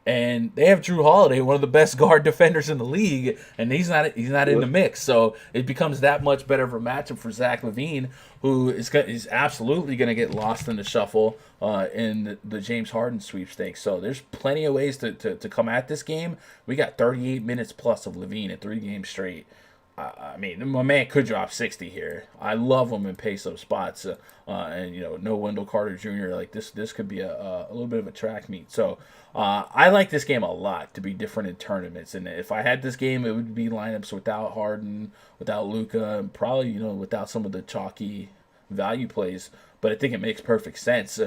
And they have Drew Holiday, one of the best guard defenders in the league, and he's not in the mix. So it becomes that much better of a matchup for Zach LaVine, who is absolutely going to get lost in the shuffle in the James Harden sweepstakes. So there's plenty of ways to come at this game. We got 38 minutes plus of LaVine at 3 games straight. I mean, my man could drop 60 here. I love him in pace-up spots, and no Wendell Carter Jr. Like this could be a little bit of a track meet. So I like this game a lot to be different in tournaments. And if I had this game, it would be lineups without Harden, without Luka, and probably without some of the chalky value plays. But I think it makes perfect sense.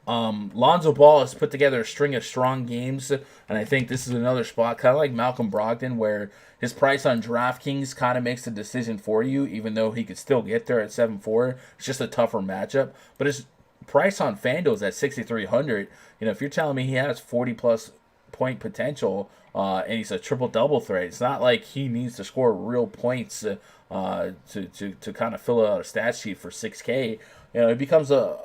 Lonzo Ball has put together a string of strong games, and I think this is another spot, kind of like Malcolm Brogdon, where his price on DraftKings kind of makes the decision for you, even though he could still get there at 7-4. It's just a tougher matchup. But his price on FanDuel is at 6,300. If you're telling me he has 40-plus point potential and he's a triple-double threat, it's not like he needs to score real points to kind of fill out a stat sheet for 6K. It becomes a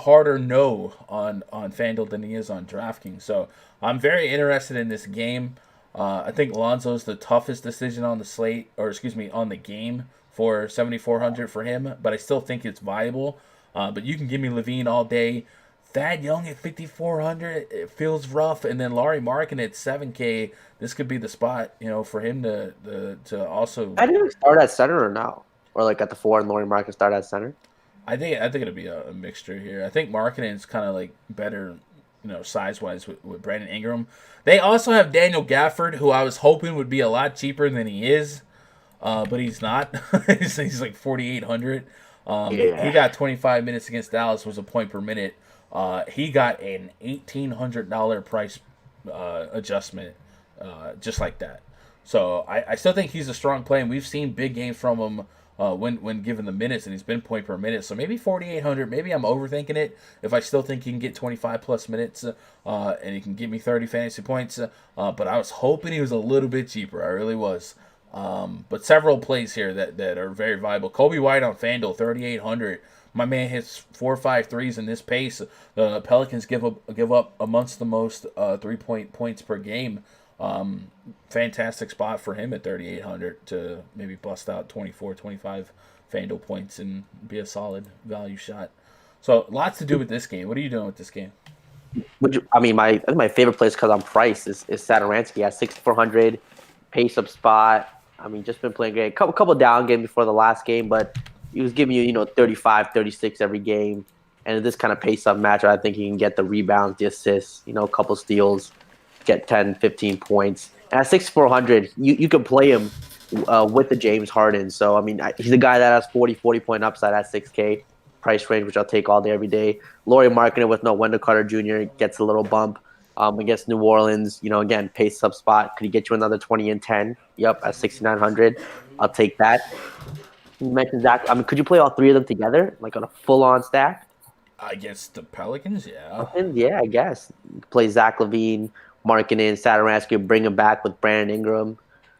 harder no on FanDuel than he is on DraftKings. So I'm very interested in this game. I think Lonzo's the toughest decision on the slate, on the game for 7,400 for him, but I still think it's viable. But you can give me Levine all day. Thad Young at 5,400, it feels rough, and then Lauri Markkanen at 7K. This could be the spot, for him to also. I didn't start at center or no, or like at the 4 and Lauri Markkanen start at center. I think it'll be a mixture here. I think Markkanen's kind of like better, size-wise with Brandon Ingram. They also have Daniel Gafford, who I was hoping would be a lot cheaper than he is, but he's not. he's like 4,800. He got 25 minutes against Dallas, was a point per minute. He got an $1,800 price adjustment just like that. So I still think he's a strong play, and we've seen big games from him when given the minutes, and he's been point per minute. So maybe 4,800. Maybe I'm overthinking it. If I still think he can get 25 plus minutes and he can give me 30 fantasy points, but I was hoping he was a little bit cheaper. I really was. But several plays here that are very viable. Kobe White on FanDuel, 3,800. My man hits 4 or 5 threes in this pace. The Pelicans give up amongst the most 3-point points per game. Fantastic spot for him at 3,800 to maybe bust out 24, 25 FanDuel points and be a solid value shot. So lots to do with this game. What are you doing with this game? I think my favorite place because I'm priced is Satoransky at 6,400, pace up spot. Just been playing great. Couple down games before the last game, but he was giving you 35, 36 every game. And in this kind of pace up match, I think he can get the rebounds, the assists, a couple steals, get 10, 15 points. And at 6,400, you can play him with the James Harden. So, he's a guy that has 40 point upside at 6K price range, which I'll take all day, every day. Lauri Markkanen with no Wendell Carter Jr. gets a little bump. Against New Orleans, again, pace up spot. Could he get you another 20 and 10? Yep, at 6,900. I'll take that. You mentioned Zach. Could you play all 3 of them together, like on a full-on stack? Against the Pelicans, yeah. Yeah, I guess. Play Zach LaVine, Markkanen, Satoransky, bring him back with Brandon Ingram.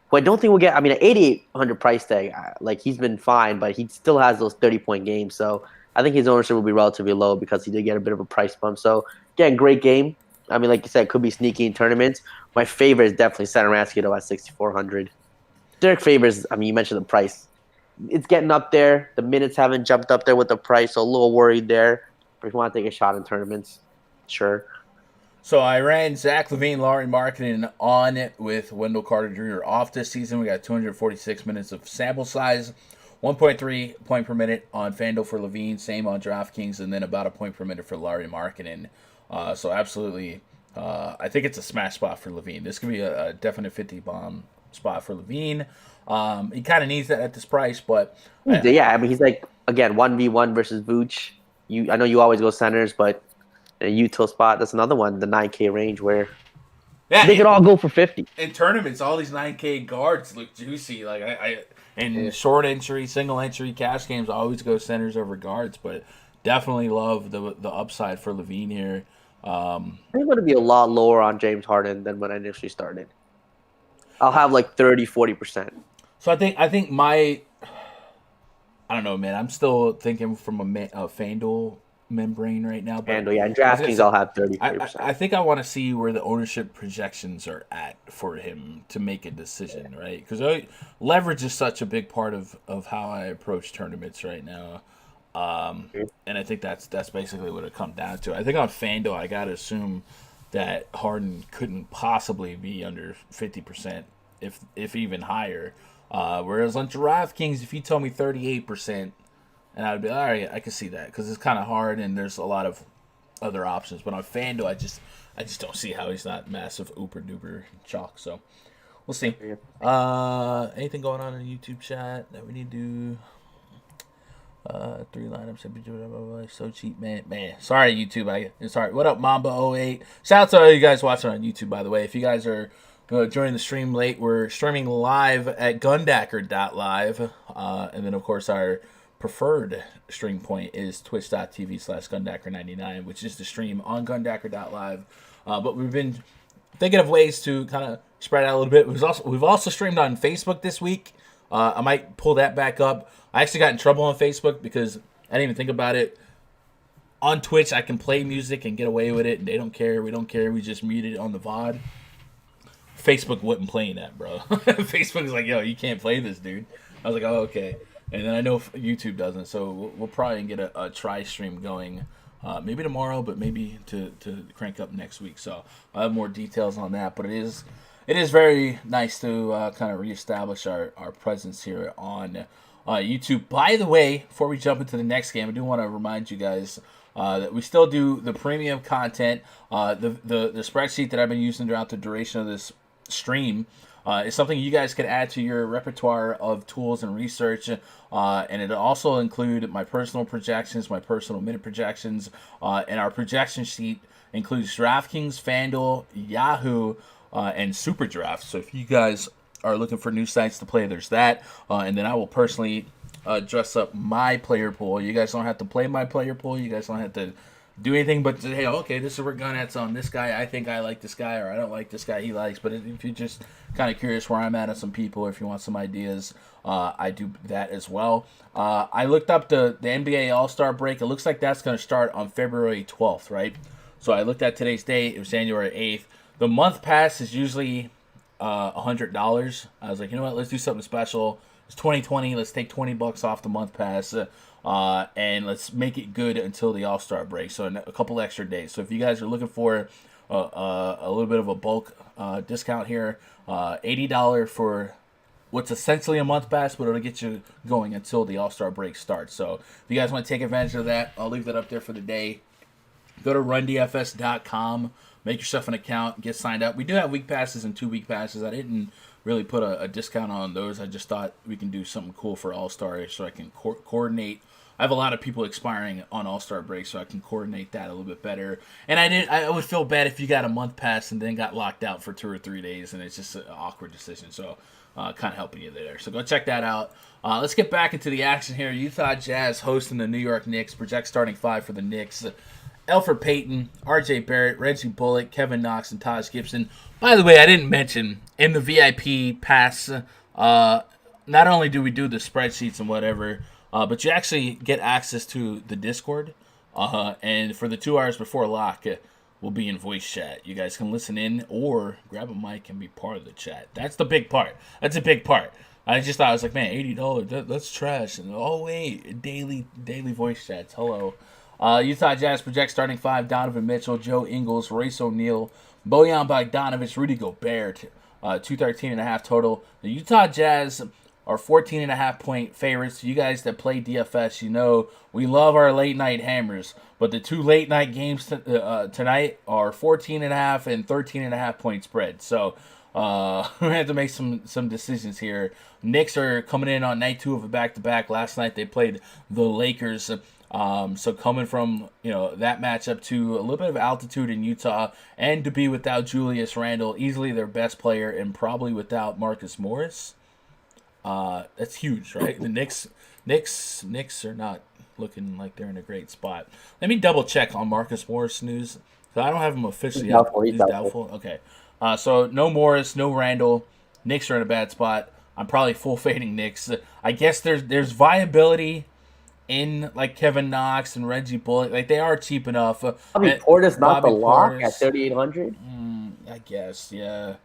Who I don't think we'll get. At 8,800 price tag, he's been fine, but he still has those 30-point games. So I think his ownership will be relatively low because he did get a bit of a price bump. So, again, great game. Like you said, could be sneaky in tournaments. My favorite is definitely Satoransky, though, at 6,400. Derek Favors, you mentioned the price. It's getting up there. The minutes haven't jumped up there with the price, so a little worried there. But if you want to take a shot in tournaments, sure. So I ran Zach LaVine, Lauri Markkanen on it with Wendell Carter Jr. off this season. We got 246 minutes of sample size, 1.3 point per minute on FanDuel for LaVine, same on DraftKings, and then about a point per minute for Lauri Markkanen. So absolutely I think it's a smash spot for Levine. This could be a definite 50 bomb spot for Levine. He kind of needs that at this price, but Yeah, I mean, he's like, again, 1v1 versus Vooch. I know you always go centers, but a util spot, that's another one, the 9K range where they could all go for 50. In tournaments, all these 9K guards look juicy. Like in short entry, single entry, cash games, I always go centers over guards, but definitely love the upside for Levine here. I'm going to be a lot lower on James Harden than when I initially started. I'll have like 30-40%. So I think I don't know, man. I'm still thinking from a FanDuel membrane right now. But FanDuel, yeah, and DraftKings, I'll have 30-40%. I think I want to see where the ownership projections are at for him to make a decision, right? Because leverage is such a big part of how I approach tournaments right now. And I think that's basically what it comes down to. I think on FanDuel, I got to assume that Harden couldn't possibly be under 50%, if even higher. Whereas on DraftKings, if you told me 38%, and I'd be all right, I can see that because it's kind of hard and there's a lot of other options. But on FanDuel, I just don't see how he's not massive ooper duper chalk. So we'll see. Anything going on in the YouTube chat that we need to do? 3 lineups. So cheap, man. Sorry, YouTube. Sorry. What up, Mamba08? Shout out to all you guys watching on YouTube, by the way. If you guys are joining the stream late, we're streaming live at gundacker.live. And then, of course, our preferred stream point is twitch.tv/gundacker99, which is the stream on gundacker.live. But we've been thinking of ways to kind of spread out a little bit. We've also streamed on Facebook this week. I might pull that back up. I actually got in trouble on Facebook because I didn't even think about it. On Twitch, I can play music and get away with it, and they don't care. We don't care. We just mute it on the VOD. Facebook wasn't playing that, bro. Facebook is like, yo, you can't play this, dude. I was like, oh, okay. And then I know YouTube doesn't, so we'll probably get a try stream going maybe tomorrow, but maybe to crank up next week. So I'll have more details on that. But it is very nice to kind of reestablish our presence here on YouTube. By the way, before we jump into the next game, I do want to remind you guys that we still do the premium content. The spreadsheet that I've been using throughout the duration of this stream is something you guys can add to your repertoire of tools and research. And it'll also include my personal projections, my personal minute projections, and our projection sheet includes DraftKings, FanDuel, Yahoo, and SuperDraft. So if you guys are looking for new sites to play, there's that. And then I will personally dress up my player pool. You guys don't have to play my player pool. You guys don't have to do anything but say, hey, okay, this is where Gunnett's on this guy. I think I like this guy, or I don't like this guy he likes. But if you're just kind of curious where I'm at on some people, or if you want some ideas, I do that as well. I looked up the NBA All-Star break. It looks like that's going to start on February 12th, right? So I looked at today's date. It was January 8th. The month pass is usually $100. I was like, you know what? Let's do something special. It's 2020. Let's take $20 off the month pass, and let's make it good until the All-Star break. So a couple extra days. So if you guys are looking for a little bit of a bulk discount here, $80 for what's essentially a month pass, but it'll get you going until the All-Star break starts. So if you guys want to take advantage of that, I'll leave that up there for the day. Go to rundfs.com. Make yourself an account, get signed up. We do have week passes and 2 week passes. I didn't really put a discount on those. I just thought we can do something cool for All-Star so I can coordinate. I have a lot of people expiring on All-Star break, so I can coordinate that a little bit better. And I would feel bad if you got a month pass and then got locked out for 2 or 3 days, and it's just an awkward decision. So kind of helping you there. So go check that out. Let's get back into the action here. Utah Jazz hosting the New York Knicks. Project starting 5 for the Knicks. Elfrid Payton, R.J. Barrett, Reggie Bullock, Kevin Knox, and Taj Gibson. By the way, I didn't mention, in the VIP pass, not only do we do the spreadsheets and whatever, but you actually get access to the Discord. And for the 2 hours before lock, we'll be in voice chat. You guys can listen in or grab a mic and be part of the chat. That's the big part. That's a big part. I just thought, I was like, man, $80, that's trash. And oh, wait, daily voice chats. Hello. Utah Jazz project starting 5, Donovan Mitchell, Joe Ingles, Royce O'Neal, Bojan Bogdanovic, Rudy Gobert, 213.5 total. The Utah Jazz are 14.5-point favorites. You guys that play DFS, you know we love our late night hammers. But the two late night games tonight are 14.5 and 13.5-point spread. So we have to make some decisions here. Knicks are coming in on night 2 of a back-to-back. Last night they played the Lakers. So coming from that matchup to a little bit of altitude in Utah, and to be without Julius Randle, easily their best player, and probably without Marcus Morris. That's huge, right? The Knicks are not looking like they're in a great spot. Let me double check on Marcus Morris news. So I don't have him officially out. He's doubtful. Okay. So no Morris, no Randall. Knicks are in a bad spot. I'm probably full fading Knicks. I guess there's viability in like Kevin Knox and Reggie Bullock. Like they are cheap enough. Portis not the lock at 3,800. I guess, yeah.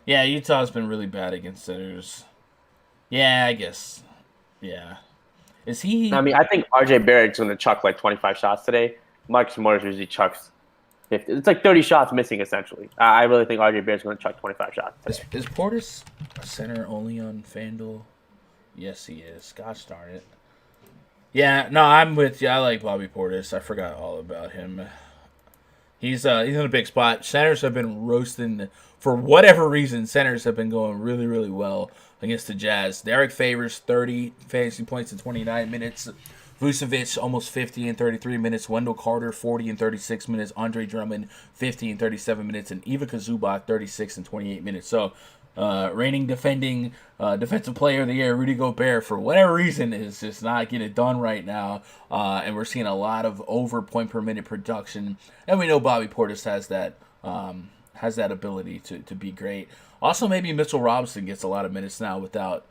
Yeah, Utah's been really bad against centers. Yeah, I guess. Yeah. Is he? I mean, I think RJ Barrett's going to chuck like 25 shots today. Marcus Morris usually chucks 50. It's like 30 shots missing, essentially. I really think RJ Barrett's going to chuck 25 shots today. Is Portis a center only on FanDuel? Yes, he is. Gosh darn it. Yeah, no, I'm with you. I like Bobby Portis. I forgot all about him. He's in a big spot. Centers have been roasting. For whatever reason, centers have been going really, really well against the Jazz. Derek Favors, 30 fantasy points in 29 minutes. Vucevic, almost 50 in 33 minutes. Wendell Carter, 40 in 36 minutes. Andre Drummond, 50 in 37 minutes. And Ivica Zubac, 36 in 28 minutes. So, reigning defending defensive player of the year, Rudy Gobert, for whatever reason, is just not getting it done right now. And we're seeing a lot of over point per minute production. And we know Bobby Portis has that ability to be great. Also, maybe Mitchell Robinson gets a lot of minutes now without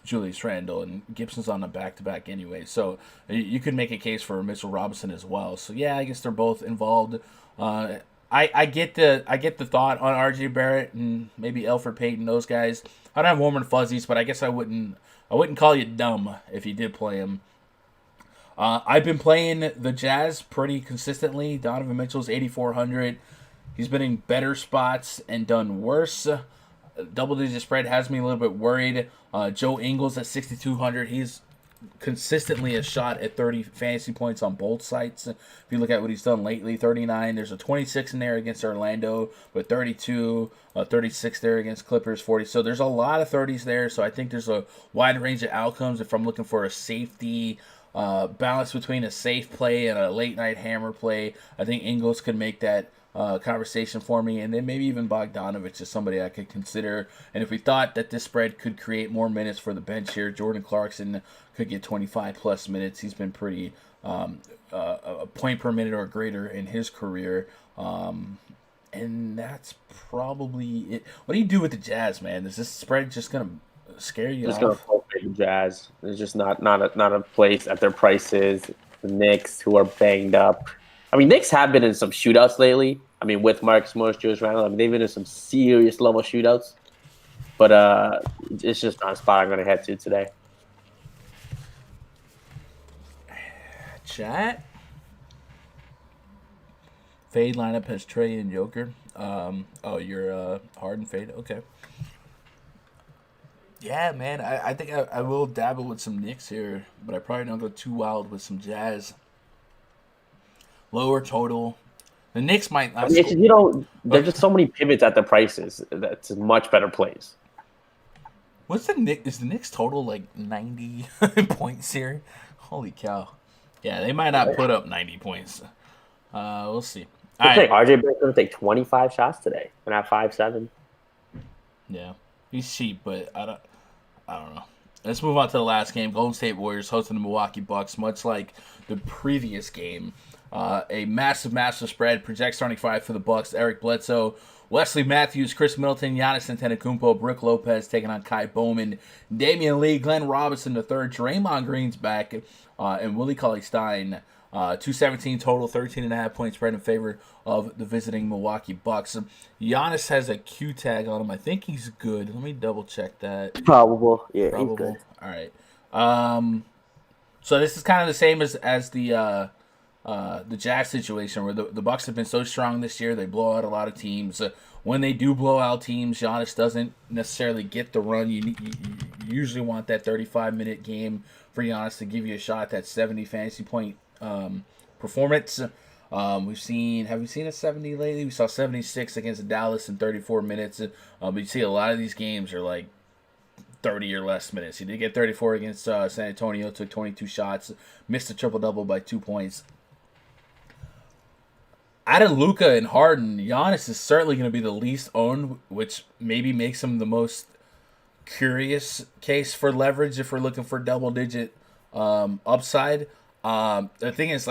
Julius Randle, and Gibson's on a back-to-back anyway. So you could make a case for Mitchell Robinson as well. So yeah, I guess they're both involved. I get the thought on RJ Barrett and maybe Elfrid Payton, those guys. I don't have warm and fuzzies, but I guess I wouldn't call you dumb if you did play him. I've been playing the Jazz pretty consistently. Donovan Mitchell's 8,400. He's been in better spots and done worse. Double-digit spread has me a little bit worried. Joe Ingles at 6,200. He's consistently a shot at 30 fantasy points on both sites. If you look at what he's done lately, 39. There's a 26 in there against Orlando, but 32, 36 there against Clippers, 40. So there's a lot of 30s there. So I think there's a wide range of outcomes if I'm looking for a safety balance between a safe play and a late-night hammer play. I think Ingles could make that conversation for me, and then maybe even Bogdanovich is somebody I could consider. And if we thought that this spread could create more minutes for the bench here, Jordan Clarkson could get 25 plus minutes. He's been pretty a point per minute or greater in his career, and that's probably it. What do you do with the Jazz, man? Is this spread just gonna scare you Just off? going to full fade the Jazz. It's just not a place at their prices. The Knicks, who are banged up. I mean, Knicks have been in some shootouts lately. I mean, with Marcus Morris, Julius Randle, I mean, they've been in some serious level shootouts. But it's just not a spot I'm going to head to today. Chat. Fade lineup has Trey and Joker. You're Harden fade. Okay. Yeah, man. I think I will dabble with some Knicks here, but I probably don't go too wild with some Jazz. Lower total. The Knicks might not. I mean, there's just so many pivots at the prices. That's much better plays. What's the Knicks? Is the Knicks total like 90 points here? Holy cow! Yeah, they might not put up 90 points. We'll see. All right. RJ Barrett's going to take 25 shots today and have 5-7. Yeah, he's cheap, but I don't know. Let's move on to the last game. Golden State Warriors hosting the Milwaukee Bucks. Much like the previous game, a massive spread. Project starting five for the Bucks: Eric Bledsoe, Wesley Matthews, Chris Middleton, Giannis Antetokounmpo, Brook Lopez taking on Kai Bowman, Damian Lee, Glenn Robinson III, Draymond Green's back, and Willie Cauley-Stein. 217 total, 13.5 point spread in favor of the visiting Milwaukee Bucks. Giannis has a Q tag on him. I think he's good. Let me double check that. Probable. Yeah, Probable. he's good. All right. So this is kind of the same as the the Jazz situation where the Bucks have been so strong this year. They blow out a lot of teams. When they do blow out teams, Giannis doesn't necessarily get the run. You usually want that 35-minute game for Giannis to give you a shot at that 70 fantasy point performance. Have we seen a 70 lately? We saw 76 against Dallas in 34 minutes. But you see a lot of these games are like 30 or less minutes. He did get 34 against San Antonio, took 22 shots, missed a triple-double by 2 points. Out of Luka and Harden, Giannis is certainly going to be the least owned, which maybe makes him the most curious case for leverage if we're looking for double-digit upside. The thing is,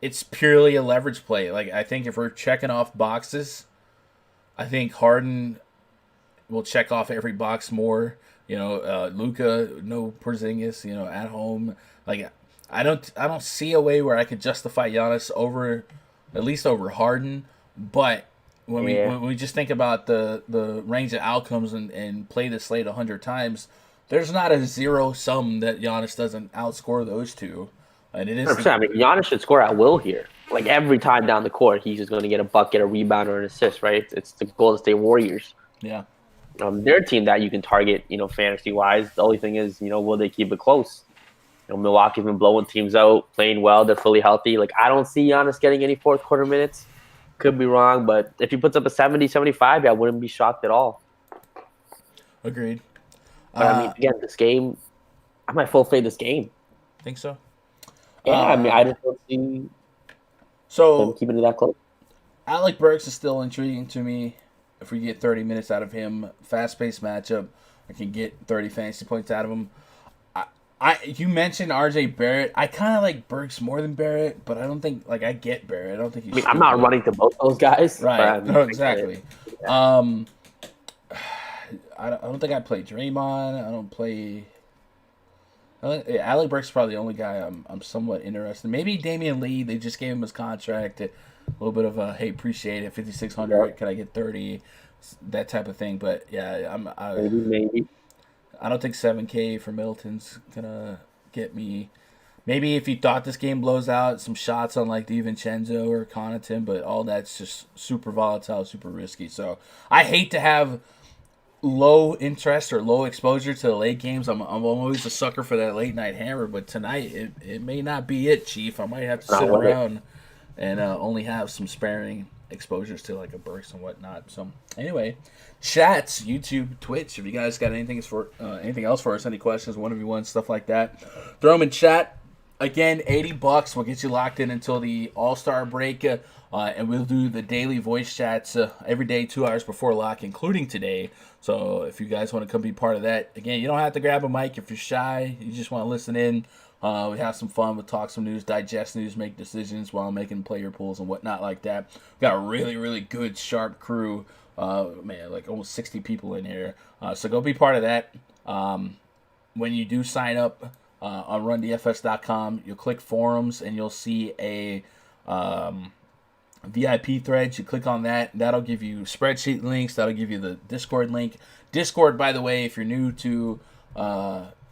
it's purely a leverage play. Like, I think if we're checking off boxes, I think Harden will check off every box more. Luka, no Porzingis, at home. Like, I don't see a way where I could justify Giannis at least over Harden. But when we just think about the range of outcomes and play the slate 100 times, there's not a zero sum that Giannis doesn't outscore those two. And it is. 100%. I mean, Giannis should score at will here. Like, every time down the court, he's just going to get a bucket, a rebound, or an assist, right? It's the Golden State Warriors. Yeah. They're a team that you can target, fantasy-wise. The only thing is, will they keep it close? Milwaukee's been blowing teams out, playing well. They're fully healthy. Like, I don't see Giannis getting any fourth quarter minutes. Could be wrong, but if he puts up a 70, 75, I wouldn't be shocked at all. Agreed. But, I mean, again, this game, I might full fade this game. Think so? Yeah, I mean, I just don't see him keeping it that close. Alec Burks is still intriguing to me. If we get 30 minutes out of him, fast-paced matchup, I can get 30 fantasy points out of him. You mentioned RJ Barrett. I kind of like Burks more than Barrett, but I don't think I get Barrett. I don't think he's. I'm not running to both those guys. Right. No, exactly. Yeah. I don't think I play Draymond. I don't play. Alec Burks is probably the only guy I'm somewhat interested in. Maybe Damian Lee. They just gave him his contract. A little bit of a, hey, appreciate it, 5,600. Can I get 30? That type of thing. But yeah, maybe. I don't think 7K for Middleton's gonna get me. Maybe if you thought this game blows out, some shots on like DiVincenzo or Connaughton, but all that's just super volatile, super risky. So I hate to have low interest or low exposure to the late games. I'm always a sucker for that late night hammer, but tonight it may not be it, Chief. I might have to sit around and only have some sparing exposures to like a Burks and whatnot. So anyway, chats, YouTube, Twitch. If you guys got anything else for us, any questions, 1v1, stuff like that, throw them in chat. Again, $80 will get you locked in until the All-Star break, and we'll do the daily voice chats every day, 2 hours before lock, including today. So if you guys want to come be part of that, again, you don't have to grab a mic if you're shy. You just want to listen in. We have some fun. We'll talk some news, digest news, make decisions while making player pools and whatnot like that. We got a really, really good, sharp crew. Like almost 60 people in here. So go be part of that. When you do sign up on rundfs.com, you'll click forums and you'll see a VIP threads. You click on that. That'll give you spreadsheet links. That'll give you the Discord link. Discord, by the way, if you're new to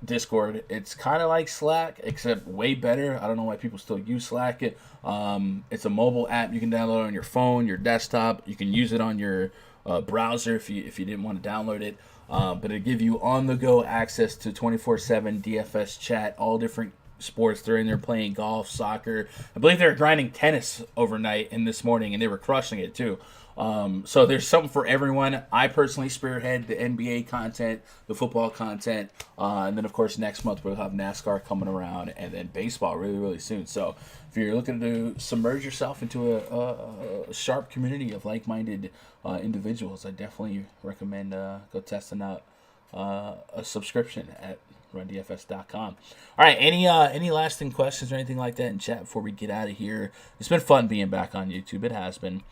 Discord, it's kind of like Slack, except way better. I don't know why people still use Slack. It's a mobile app you can download on your phone, your desktop. You can use it on your browser if you didn't want to download it. But it'll give you on-the-go access to 24/7 DFS chat, all different sports. They're in there playing golf, soccer. I believe they were grinding tennis overnight and this morning, and they were crushing it too. So there's something for everyone. I personally spearhead the NBA content, the football content, and then of course next month we'll have NASCAR coming around, and then baseball really, really soon. So if you're looking to submerge yourself into a sharp community of like-minded individuals, I definitely recommend go testing out a subscription at rundfs.com. All right, any lasting questions or anything like that in chat before we get out of here? It's been fun being back on YouTube. It has been.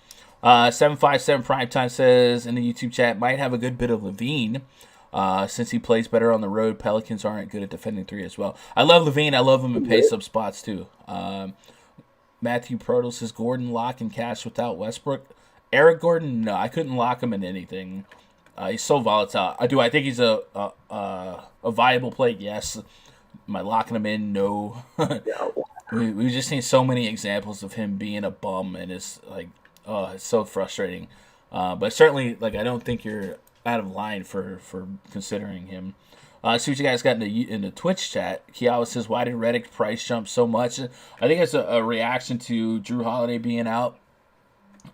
757 Primetime says in the YouTube chat, might have a good bit of Levine since he plays better on the road. Pelicans aren't good at defending three as well. I love Levine. I love him in pace-up spots too. Matthew Proto says Gordon lock and cash without Westbrook. Eric Gordon, no, I couldn't lock him in anything. He's so volatile. I think he's a viable play. Yes. Am I locking him in? No. we've just seen so many examples of him being a bum, and it's like, oh, it's so frustrating. But certainly, like, I don't think you're out of line for considering him. See what you guys got in the Twitch chat. Kiawa says, why did Reddick price jump so much? I think it's a reaction to Drew Holiday being out.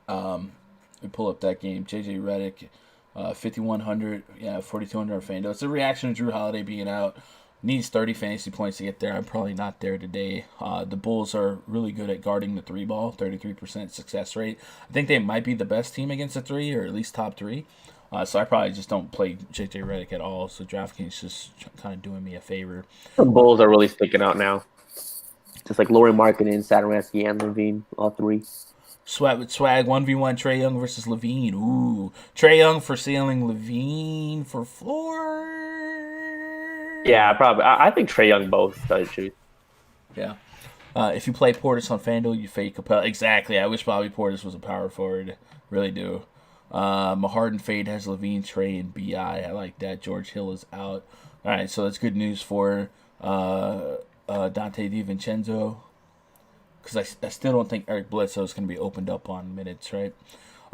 We pull up that game. JJ Reddick, 5,100, 4,200 on FanDuel. It's a reaction to Drew Holiday being out. Needs 30 fantasy points to get there. I'm probably not there today. The Bulls are really good at guarding the three ball, 33% success rate. I think they might be the best team against the three, or at least top three. So I probably just don't play JJ Redick at all. So DraftKings just kind of doing me a favor. The Bulls are really sticking out now. Just like Laurie Markkinen, Satoransky, and Levine, all three. Swag with swag, 1v1 Trae Young versus Levine. Ooh. Trae Young for ceiling, Levine for floor. Yeah, probably. I think Trae Young both, to tell you the truth. Yeah. If you play Portis on FanDuel, you fade Capella. Exactly. I wish Bobby Portis was a power forward. Really do. Harden fade has Levine, Trae, and BI. I like that. George Hill is out. All right, so that's good news for Dante DiVincenzo. Because I still don't think Eric Bledsoe is going to be opened up on minutes, right?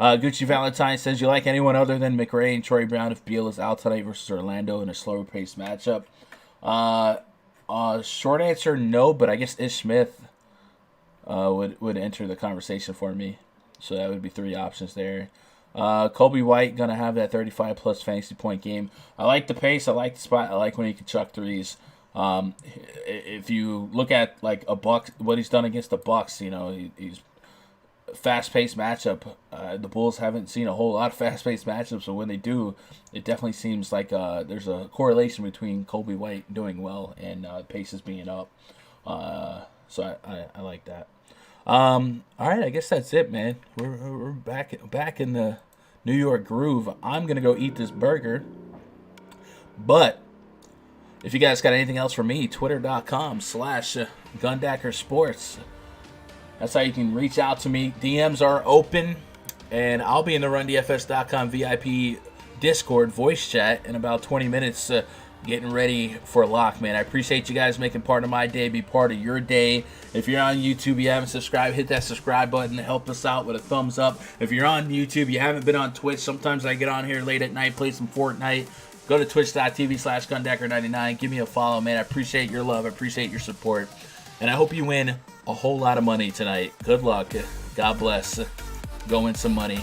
Gucci Valentine says, you like anyone other than McRae and Troy Brown if Beal is out tonight versus Orlando in a slower-paced matchup? Short answer, no, but I guess Ish Smith would enter the conversation for me. So that would be three options there. Kobe White going to have that 35-plus fantasy point game. I like the pace. I like the spot. I like when he can chuck threes. If you look at like a Buck, what he's done against the Bucks, he's fast-paced matchup. The Bulls haven't seen a whole lot of fast-paced matchups, so when they do, it definitely seems like there's a correlation between Kobe White doing well and paces being up. So I like that. All right, I guess that's it, man. We're back in the New York groove. I'm gonna go eat this burger, but if you guys got anything else for me, twitter.com/GundackerSports. That's how you can reach out to me. DMs are open, and I'll be in the RunDFS.com VIP Discord voice chat in about 20 minutes, getting ready for lock, man. I appreciate you guys making part of my day, be part of your day. If you're on YouTube, you haven't subscribed, hit that subscribe button to help us out with a thumbs up. If you're on YouTube, you haven't been on Twitch, sometimes I get on here late at night, play some Fortnite. Go to twitch.tv/Gundacker99. Give me a follow, man. I appreciate your love. I appreciate your support. And I hope you win a whole lot of money tonight. Good luck. God bless. Go win some money.